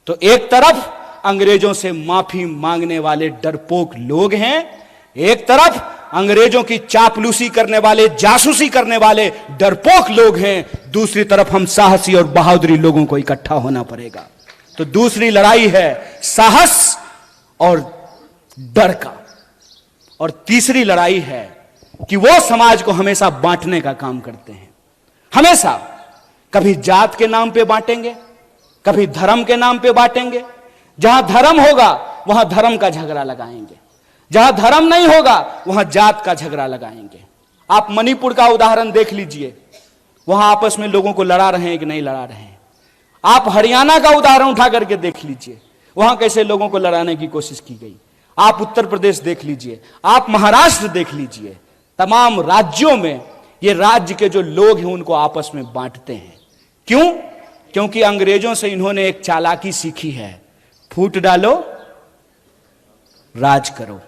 तो एक तरफ अंग्रेजों से माफी मांगने वाले डरपोक लोग हैं, एक तरफ अंग्रेजों की चापलूसी करने वाले, जासूसी करने वाले डरपोक लोग हैं, दूसरी तरफ हम साहसी और बहादुरी लोगों को इकट्ठा होना पड़ेगा। तो दूसरी लड़ाई है साहस और डर का, और तीसरी लड़ाई है कि वो समाज को हमेशा बांटने का काम करते हैं। हमेशा कभी जात के नाम पे बांटेंगे, कभी धर्म के नाम पे बांटेंगे। जहां धर्म होगा वहां धर्म का झगड़ा लगाएंगे, जहां धर्म नहीं होगा वहां जात का झगड़ा लगाएंगे। आप मणिपुर का उदाहरण देख लीजिए, वहां आपस में लोगों को लड़ा रहे हैं कि नहीं लड़ा रहे हैं। आप हरियाणा का उदाहरण उठा करके देख लीजिए, वहां कैसे लोगों को लड़ाने की कोशिश की गई। आप उत्तर प्रदेश देख लीजिए, आप महाराष्ट्र देख लीजिए। तमाम राज्यों में ये राज्य के जो लोग हैं उनको आपस में बांटते हैं। क्यों? क्योंकि अंग्रेजों से इन्होंने एक चालाकी सीखी है, फूट डालो राज करो।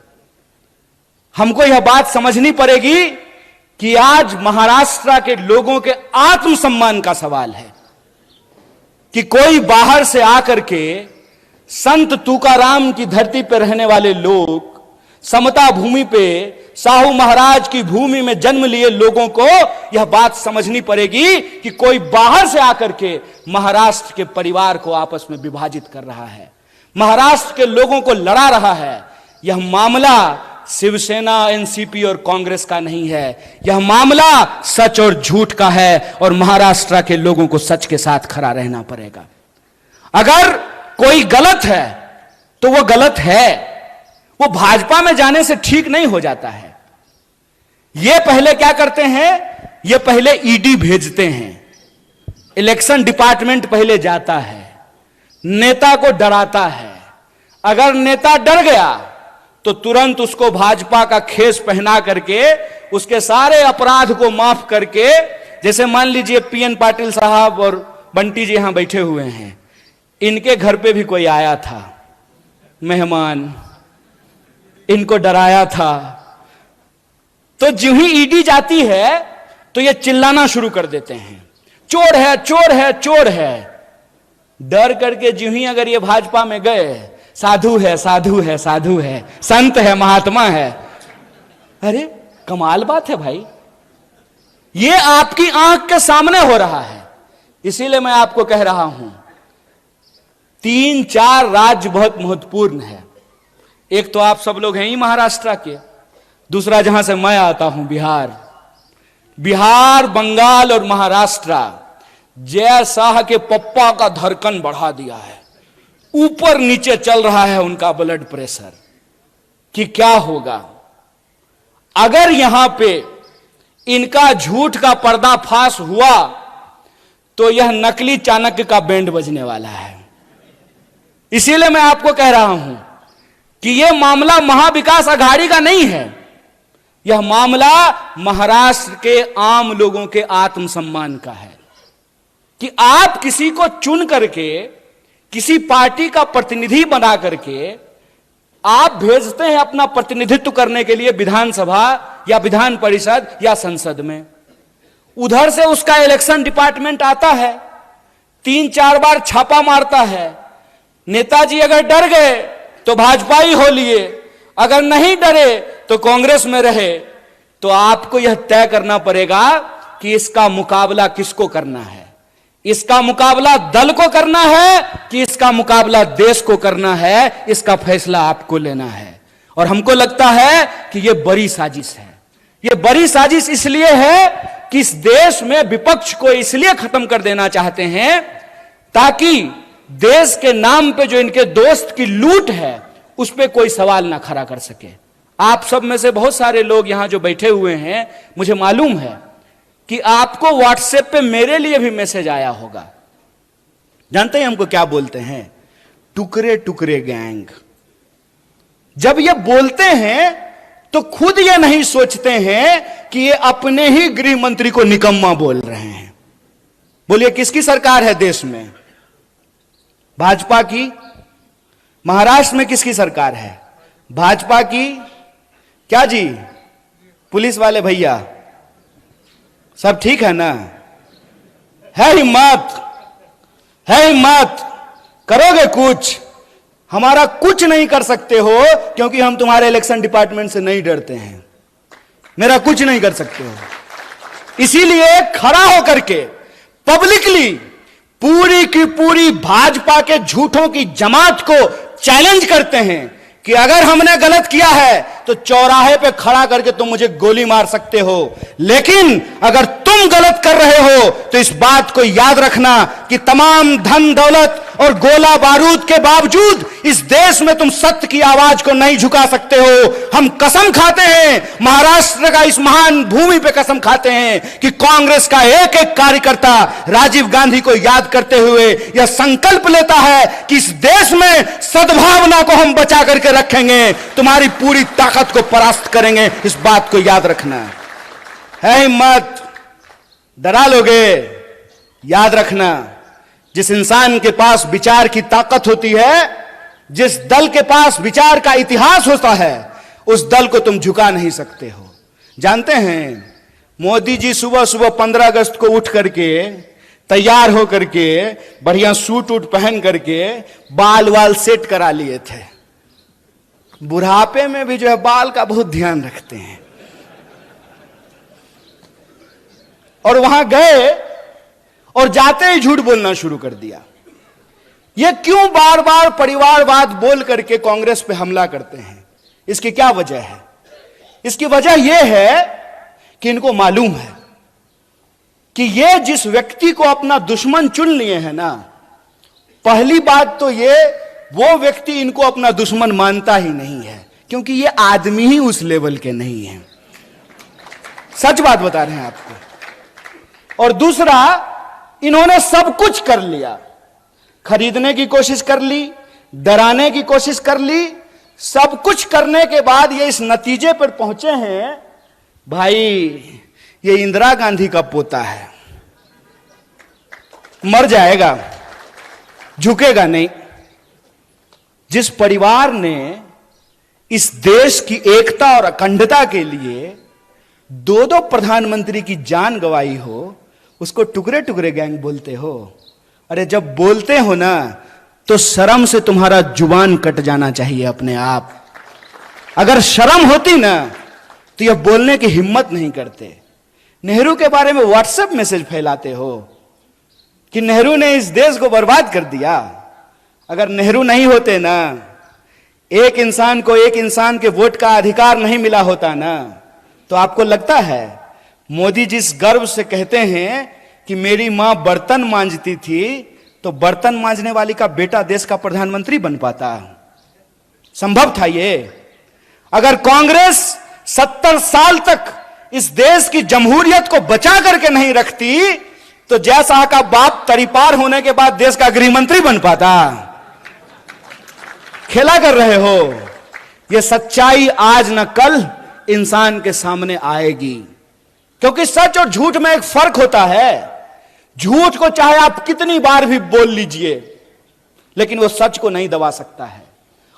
हमको यह बात समझनी पड़ेगी कि आज महाराष्ट्र के लोगों के आत्मसम्मान का सवाल है कि कोई बाहर से आकर के संत तुकाराम की धरती पर रहने वाले लोग, समता भूमि पे साहू महाराज की भूमि में जन्म लिए लोगों को यह बात समझनी पड़ेगी कि कोई बाहर से आकर के महाराष्ट्र के परिवार को आपस में विभाजित कर रहा है, महाराष्ट्र के लोगों को लड़ा रहा है। यह मामला शिवसेना, एनसीपी और कांग्रेस का नहीं है, यह मामला सच और झूठ का है, और महाराष्ट्र के लोगों को सच के साथ खड़ा रहना पड़ेगा। अगर कोई गलत है तो वो गलत है, वो भाजपा में जाने से ठीक नहीं हो जाता है। ये पहले क्या करते हैं, ये पहले ईडी भेजते हैं, इलेक्शन डिपार्टमेंट पहले जाता है, नेता को डराता है। अगर नेता डर गया तो तुरंत उसको भाजपा का खेस पहना करके उसके सारे अपराध को माफ करके, जैसे मान लीजिए पीएन पाटिल साहब और बंटी जी यहां बैठे हुए हैं, इनके घर पे भी कोई आया था मेहमान, इनको डराया था, तो जो ही ईडी जाती है तो ये चिल्लाना शुरू कर देते हैं, चोर है, चोर है, चोर है। डर करके जो ही अगर ये भाजपा में गए, साधु है, साधु है, साधु है, संत है, महात्मा है। अरे कमाल बात है भाई, ये आपकी आंख के सामने हो रहा है। इसीलिए मैं आपको कह रहा हूं, 3-4 राज्य बहुत महत्वपूर्ण है। एक तो आप सब लोग हैं ही महाराष्ट्र के, दूसरा जहां से मैं आता हूं बिहार। बिहार, बंगाल और महाराष्ट्र जय शाह के पप्पा का धड़कन बढ़ा दिया है। ऊपर नीचे चल रहा है उनका ब्लड प्रेशर कि क्या होगा अगर यहां पे इनका झूठ का पर्दाफाश हुआ तो यह नकली चाणक्य का बैंड बजने वाला है। इसीलिए मैं आपको कह रहा हूं कि यह मामला महाविकास अघाड़ी का नहीं है, यह मामला महाराष्ट्र के आम लोगों के आत्मसम्मान का है कि आप किसी को चुन करके, किसी पार्टी का प्रतिनिधि बना करके आप भेजते हैं अपना प्रतिनिधित्व करने के लिए विधानसभा या विधान परिषद या संसद में। उधर से उसका इलेक्शन डिपार्टमेंट आता है, 3-4 बार छापा मारता है। नेताजी अगर डर गए तो भाजपा ही हो लिए, अगर नहीं डरे तो कांग्रेस में रहे। तो आपको यह तय करना पड़ेगा कि इसका मुकाबला किसको करना है। इसका मुकाबला दल को करना है कि इसका मुकाबला देश को करना है, इसका फैसला आपको लेना है। और हमको लगता है कि यह बड़ी साजिश है। यह बड़ी साजिश इसलिए है कि इस देश में विपक्ष को इसलिए खत्म कर देना चाहते हैं ताकि देश के नाम पे जो इनके दोस्त की लूट है उस पर कोई सवाल ना खड़ा कर सके। आप सब में से बहुत सारे लोग यहां जो बैठे हुए हैं, मुझे मालूम है कि आपको व्हाट्सएप पे मेरे लिए भी मैसेज आया होगा। जानते हैं हमको क्या बोलते हैं? टुकड़े टुकड़े गैंग। जब ये बोलते हैं तो खुद ये नहीं सोचते हैं कि ये अपने ही गृह मंत्री को निकम्मा बोल रहे हैं। बोलिए किसकी सरकार है देश में? भाजपा की। महाराष्ट्र में किसकी सरकार है? भाजपा की। क्या जी पुलिस वाले भैया सब ठीक है ना? है हिम्मत, है हिम्मत, करोगे कुछ? हमारा कुछ नहीं कर सकते हो क्योंकि हम तुम्हारे इलेक्शन डिपार्टमेंट से नहीं डरते हैं। मेरा कुछ नहीं कर सकते हो। इसीलिए खड़ा होकर के पब्लिकली पूरी की पूरी भाजपा के झूठों की जमात को चैलेंज करते हैं कि अगर हमने गलत किया है तो चौराहे पे खड़ा करके तुम मुझे गोली मार सकते हो, लेकिन अगर तुम गलत कर रहे हो तो इस बात को याद रखना कि तमाम धन दौलत और गोला बारूद के बावजूद इस देश में तुम सत्य की आवाज को नहीं झुका सकते हो। हम कसम खाते हैं, महाराष्ट्र का इस महान भूमि पे कसम खाते हैं कि कांग्रेस का एक एक कार्यकर्ता राजीव गांधी को याद करते हुए यह संकल्प लेता है कि इस देश में सद्भावना को हम बचा करके रखेंगे, तुम्हारी पूरी ताकत को परास्त करेंगे। इस बात को याद रखना है। हिम्मत, डरा लोगे? याद रखना, जिस इंसान के पास विचार की ताकत होती है, जिस दल के पास विचार का इतिहास होता है, उस दल को तुम झुका नहीं सकते हो। जानते हैं मोदी जी सुबह सुबह 15 अगस्त को उठ करके तैयार होकर के बढ़िया सूट वूट पहन करके बाल वाल सेट करा लिए थे। बुढ़ापे में भी जो है बाल का बहुत ध्यान रखते हैं। और वहां गए और जाते ही झूठ बोलना शुरू कर दिया। ये क्यों बार बार परिवारवाद बोल करके कांग्रेस पे हमला करते हैं? इसकी क्या वजह है? इसकी वजह यह है कि इनको मालूम है कि ये जिस व्यक्ति को अपना दुश्मन चुन लिए हैं ना, पहली बात तो ये वो व्यक्ति इनको अपना दुश्मन मानता ही नहीं है, क्योंकि ये आदमी ही उस लेवल के नहीं है। सच बात बता रहे हैं आपको। और दूसरा, इन्होंने सब कुछ कर लिया, खरीदने की कोशिश कर ली, डराने की कोशिश कर ली, सब कुछ करने के बाद ये इस नतीजे पर पहुंचे हैं, भाई ये इंदिरा गांधी का पोता है, मर जाएगा, झुकेगा नहीं। जिस परिवार ने इस देश की एकता और अखंडता के लिए 2-2 प्रधानमंत्री की जान गंवाई हो, उसको टुकड़े टुकड़े गैंग बोलते हो। अरे जब बोलते हो ना तो शर्म से तुम्हारा जुबान कट जाना चाहिए अपने आप। अगर शर्म होती ना तो यह बोलने की हिम्मत नहीं करते। नेहरू के बारे में व्हाट्सएप मैसेज फैलाते हो कि नेहरू ने इस देश को बर्बाद कर दिया। अगर नेहरू नहीं होते ना, एक इंसान को एक इंसान के वोट का अधिकार नहीं मिला होता ना, तो आपको लगता है मोदी जिस गर्व से कहते हैं कि मेरी मां बर्तन मांजती थी, तो बर्तन मांजने वाली का बेटा देश का प्रधानमंत्री बन पाता? संभव था ये? अगर कांग्रेस 70 साल तक इस देश की जमहूरियत को बचा करके नहीं रखती, तो जयशाह का बाप तरीपार होने के बाद देश का गृह मंत्री बन पाता? खेला कर रहे हो। यह सच्चाई आज न कल इंसान के सामने आएगी, क्योंकि सच और झूठ में एक फर्क होता है। झूठ को चाहे आप कितनी बार भी बोल लीजिए, लेकिन वो सच को नहीं दबा सकता है।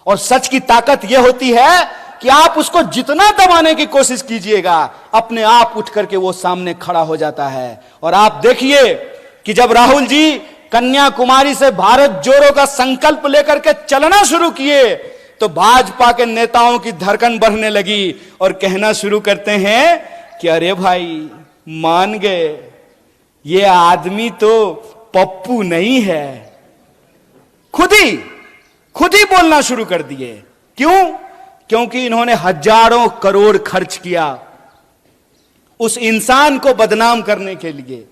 और सच की ताकत यह होती है कि आप उसको जितना दबाने की कोशिश कीजिएगा, अपने आप उठ करके वो सामने खड़ा हो जाता है। और आप देखिए कि जब राहुल जी कन्याकुमारी से भारत जोड़ो का संकल्प लेकर के चलना शुरू किए, तो भाजपा के नेताओं की धड़कन बढ़ने लगी और कहना शुरू करते हैं कि अरे भाई मान गए, ये आदमी तो पप्पू नहीं है। खुद ही बोलना शुरू कर दिए। क्यों? क्योंकि इन्होंने हजारों करोड़ खर्च किया उस इंसान को बदनाम करने के लिए।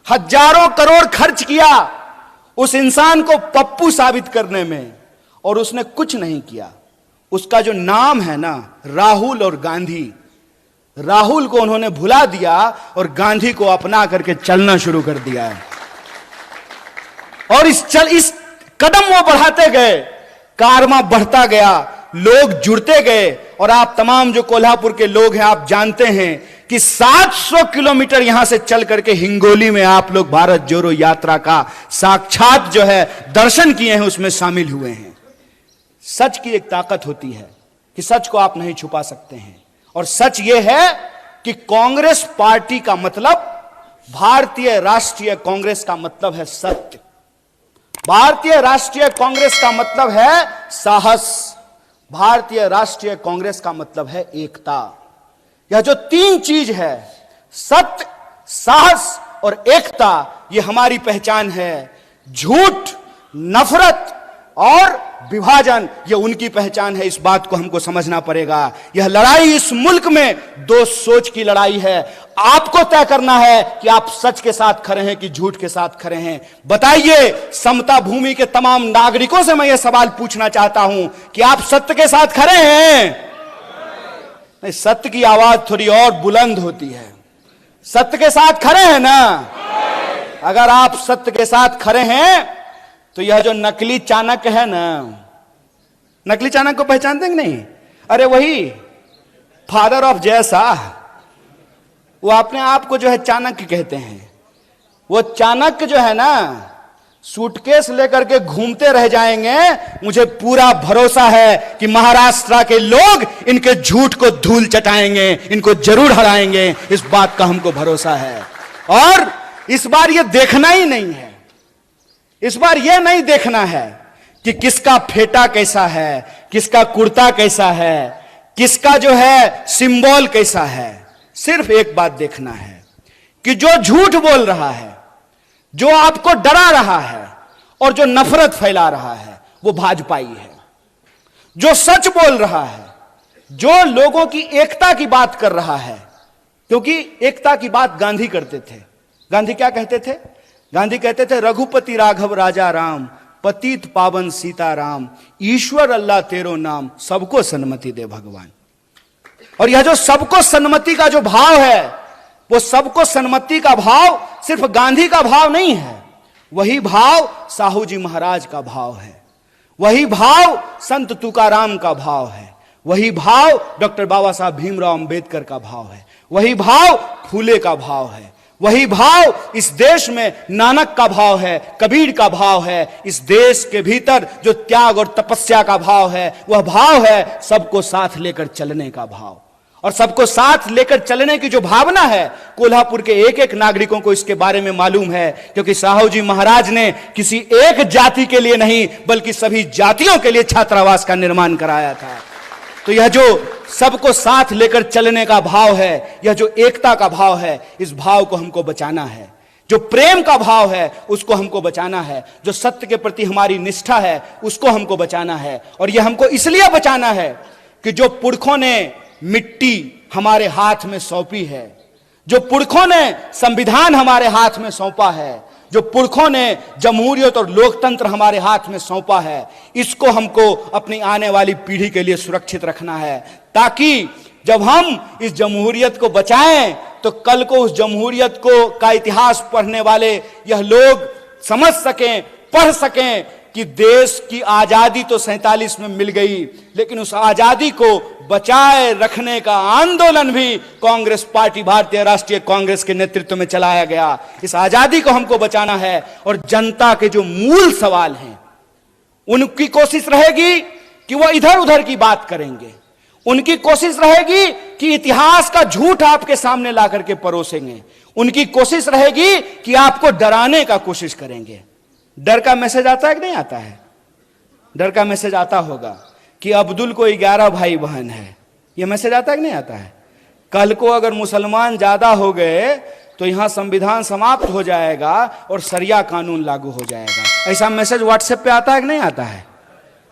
हजारों करोड़ खर्च किया उस इंसान को पप्पू साबित करने में, और उसने कुछ नहीं किया। उसका जो नाम है ना, राहुल और गांधी, राहुल को उन्होंने भुला दिया और गांधी को अपना करके चलना शुरू कर दिया है। और इस कदम वो बढ़ाते गए, कारवां बढ़ता गया, लोग जुड़ते गए। और आप तमाम जो कोल्हापुर के लोग हैं, आप जानते हैं कि 700 किलोमीटर यहां से चल करके हिंगोली में आप लोग भारत जोड़ो यात्रा का साक्षात जो है दर्शन किए हैं, उसमें शामिल हुए हैं। सच की एक ताकत होती है कि सच को आप नहीं छुपा सकते हैं। और सच यह है कि कांग्रेस पार्टी का मतलब, भारतीय राष्ट्रीय कांग्रेस का मतलब है सत्य। भारतीय राष्ट्रीय कांग्रेस का मतलब है साहस। भारतीय राष्ट्रीय कांग्रेस का मतलब है एकता। यह जो तीन चीज है, सत्य, साहस और एकता, यह हमारी पहचान है। झूठ, नफरत और विभाजन, यह उनकी पहचान है। इस बात को हमको समझना पड़ेगा। यह लड़ाई इस मुल्क में दो सोच की लड़ाई है। आपको तय करना है कि आप सच के साथ खड़े हैं कि झूठ के साथ खड़े हैं। बताइए, समता भूमि के तमाम नागरिकों से मैं यह सवाल पूछना चाहता हूं कि आप सत्य के साथ खड़े हैं? नहीं, सत्य की आवाज थोड़ी और बुलंद होती है। सत्य के साथ खड़े हैं ना? अगर आप सत्य के साथ खड़े हैं तो यह जो नकली चाणक्य है ना, नकली चाणक्य को पहचानते हैं कि नहीं? अरे वही फादर ऑफ जयशाह, वो अपने आप को जो है चाणक्य कहते हैं। वो चाणक्य जो है ना, सूटकेस लेकर के घूमते रह जाएंगे। मुझे पूरा भरोसा है कि महाराष्ट्र के लोग इनके झूठ को धूल चटाएंगे, इनको जरूर हराएंगे। इस बात का हमको भरोसा है। और इस बार ये देखना ही नहीं है, इस बार यह नहीं देखना है कि किसका फेटा कैसा है, किसका कुर्ता कैसा है, किसका जो है सिंबल कैसा है। सिर्फ एक बात देखना है कि जो झूठ बोल रहा है, जो आपको डरा रहा है और जो नफरत फैला रहा है, वो भाजपाई है। जो सच बोल रहा है, जो लोगों की एकता की बात कर रहा है, क्योंकि एकता की बात गांधी करते थे। गांधी क्या कहते थे? गांधी कहते थे, रघुपति राघव राजा राम, पतित पावन सीता राम, ईश्वर अल्लाह तेरो नाम, सबको सन्मति दे भगवान। और यह जो सबको सन्मति का जो भाव है, वो सबको सन्मति का भाव सिर्फ गांधी का भाव नहीं है। वही भाव साहू जी महाराज का भाव है। वही भाव संत तुकाराम का भाव है। वही भाव डॉक्टर बाबा साहब भीमराव अंबेडकर का भाव है। वही भाव फूले का भाव है। वही भाव इस देश में नानक का भाव है, कबीर का भाव है। इस देश के भीतर जो त्याग और तपस्या का भाव है, वह भाव है सबको साथ लेकर चलने का भाव। और सबको साथ लेकर चलने की जो भावना है, कोल्हापुर के एक एक नागरिकों को इसके बारे में मालूम है, क्योंकि साहू जी महाराज ने किसी एक जाति के लिए नहीं बल्कि सभी जातियों के लिए छात्रावास का निर्माण कराया था। तो यह जो सबको साथ लेकर चलने का भाव है, यह जो एकता का भाव है, इस भाव को हमको बचाना है। जो प्रेम का भाव है उसको हमको बचाना है। जो सत्य के प्रति हमारी निष्ठा है उसको हमको बचाना है। और यह हमको इसलिए बचाना है कि जो पुरखों ने मिट्टी हमारे हाथ में सौंपी है, जो पुरखों ने संविधान हमारे हाथ में सौंपा है, जो पुरखों ने जमहूरियत और लोकतंत्र हमारे हाथ में सौंपा है, इसको हमको अपनी आने वाली पीढ़ी के लिए सुरक्षित रखना है, ताकि जब हम इस जमहूरियत को बचाएं तो कल को उस जमहूरियत को का इतिहास पढ़ने वाले यह लोग समझ सकें, पढ़ सकें कि देश की आजादी तो 47 में मिल गई, लेकिन उस आजादी को बचाए रखने का आंदोलन भी कांग्रेस पार्टी, भारतीय राष्ट्रीय कांग्रेस के नेतृत्व में चलाया गया। इस आजादी को हमको बचाना है। और जनता के जो मूल सवाल हैं उनकी कोशिश रहेगी कि वो इधर उधर की बात करेंगे, उनकी कोशिश रहेगी कि इतिहास का झूठ आपके सामने ला करके परोसेंगे, उनकी कोशिश रहेगी कि आपको डराने का कोशिश करेंगे। डर का मैसेज आता है कि नहीं आता है? डर का मैसेज आता होगा कि अब्दुल को 11 भाई बहन है, यह मैसेज आता है कि नहीं आता है? कल को अगर मुसलमान ज्यादा हो गए तो यहां संविधान समाप्त हो जाएगा और शरिया कानून लागू हो जाएगा। ऐसा मैसेज व्हाट्सएप पे आता है कि नहीं आता है?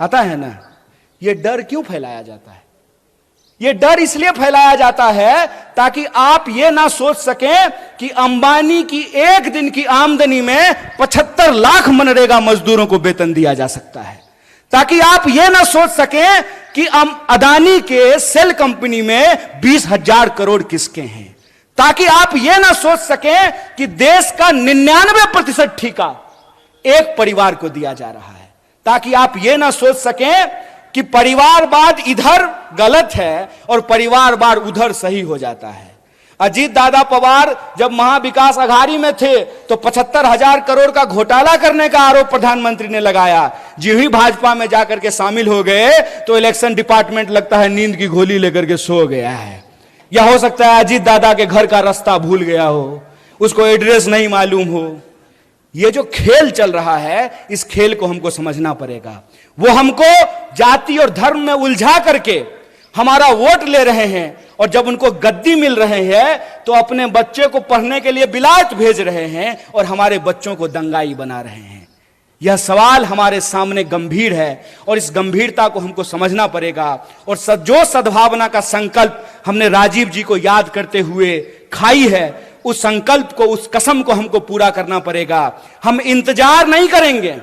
आता है ना। यह डर क्यों फैलाया जाता है? यह डर इसलिए फैलाया जाता है ताकि आप यह ना सोच सकें कि अंबानी की एक दिन की आमदनी में 75 लाख मनरेगा मजदूरों को वेतन दिया जा सकता है, ताकि आप यह ना सोच सकें कि अदानी के सेल कंपनी में 20,000 करोड़ किसके हैं, ताकि आप यह ना सोच सकें कि देश का 99% ठेका एक परिवार को दिया जा रहा है, ताकि आप यह ना सोच सकें कि परिवारवाद इधर गलत है और परिवारवाद उधर सही हो जाता है। अजीत दादा पवार जब महाविकास अघाड़ी में थे तो 75,000 करोड़ का घोटाला करने का आरोप प्रधानमंत्री ने लगाया। जी ही भाजपा में जाकर के शामिल हो गए तो इलेक्शन डिपार्टमेंट लगता है नींद की गोली लेकर के सो गया है, या हो सकता है अजीत दादा के घर का रास्ता भूल गया हो, उसको एड्रेस नहीं मालूम हो। ये जो खेल चल रहा है, इस खेल को हमको समझना पड़ेगा। वो हमको जाति और धर्म में उलझा करके हमारा वोट ले रहे हैं, और जब उनको गद्दी मिल रहे हैं तो अपने बच्चे को पढ़ने के लिए विलायत भेज रहे हैं और हमारे बच्चों को दंगाई बना रहे हैं। यह सवाल हमारे सामने गंभीर है और इस गंभीरता को हमको समझना पड़ेगा। और जो सद्भावना का संकल्प हमने राजीव जी को याद करते हुए खाई है, उस संकल्प को, उस कसम को हमको पूरा करना पड़ेगा। हम इंतजार नहीं करेंगे।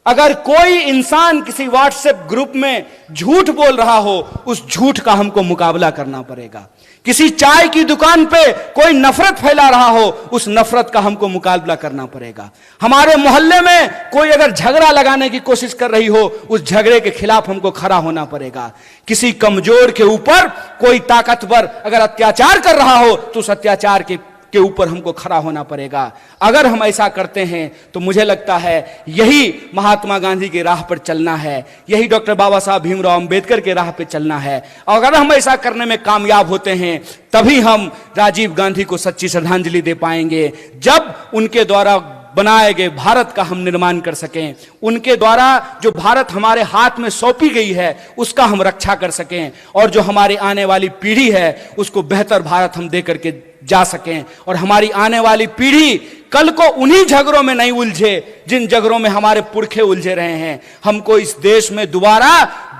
अगर कोई इंसान किसी व्हाट्सएप ग्रुप में झूठ बोल रहा हो, उस झूठ का हमको मुकाबला करना पड़ेगा। किसी चाय की दुकान पे कोई नफरत फैला रहा हो, उस नफरत का हमको मुकाबला करना पड़ेगा। हमारे मोहल्ले में कोई अगर झगड़ा लगाने की कोशिश कर रही हो, उस झगड़े के खिलाफ हमको खड़ा होना पड़ेगा। किसी कमजोर के ऊपर कोई ताकतवर अगर अत्याचार कर रहा हो तो उस अत्याचार के ऊपर हमको खड़ा होना पड़ेगा। अगर हम ऐसा करते हैं तो मुझे लगता है यही महात्मा गांधी की राह पर चलना है, यही डॉक्टर बाबा साहब भीमराव अंबेडकर के राह पर चलना है। और अगर हम ऐसा करने में कामयाब होते हैं तभी हम राजीव गांधी को सच्ची श्रद्धांजलि दे पाएंगे, जब उनके द्वारा बनाए गए भारत का हम निर्माण कर सकें, उनके द्वारा जो भारत हमारे हाथ में सौंपी गई है उसका हम रक्षा कर सकें, और जो हमारी आने वाली पीढ़ी है उसको बेहतर भारत हम दे करके जा सकें, और हमारी आने वाली पीढ़ी कल को उन्हीं झगड़ों में नहीं उलझे जिन झगड़ों में हमारे पुरखे उलझे रहे हैं। हमको इस देश में दोबारा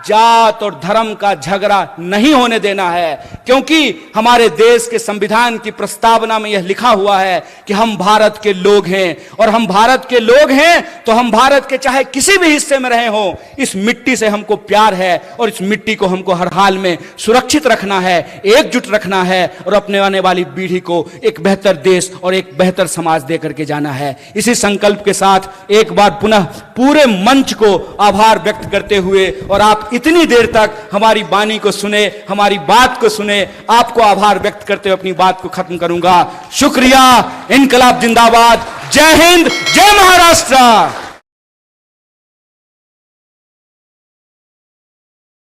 जात और धर्म का झगड़ा नहीं होने देना है, क्योंकि हमारे देश के संविधान की प्रस्तावना में यह लिखा हुआ है कि हम भारत के लोग हैं, और हम भारत के लोग हैं तो हम भारत के चाहे किसी भी हिस्से में रहे हो, इस मिट्टी से हमको प्यार है और इस मिट्टी को हमको हर हाल में सुरक्षित रखना है, एकजुट रखना है, और अपने आने वाली पीढ़ी को एक बेहतर देश और एक बेहतर समाज दे करके जाना है। इसी संकल्प के साथ एक बार पुनः पूरे मंच को आभार व्यक्त करते हुए, और आप इतनी देर तक हमारी वाणी को सुने, हमारी बात को सुने, आपको आभार व्यक्त करते हुए अपनी बात को खत्म करूंगा। शुक्रिया। इनकलाब जिंदाबाद। जय हिंद, जय महाराष्ट्र।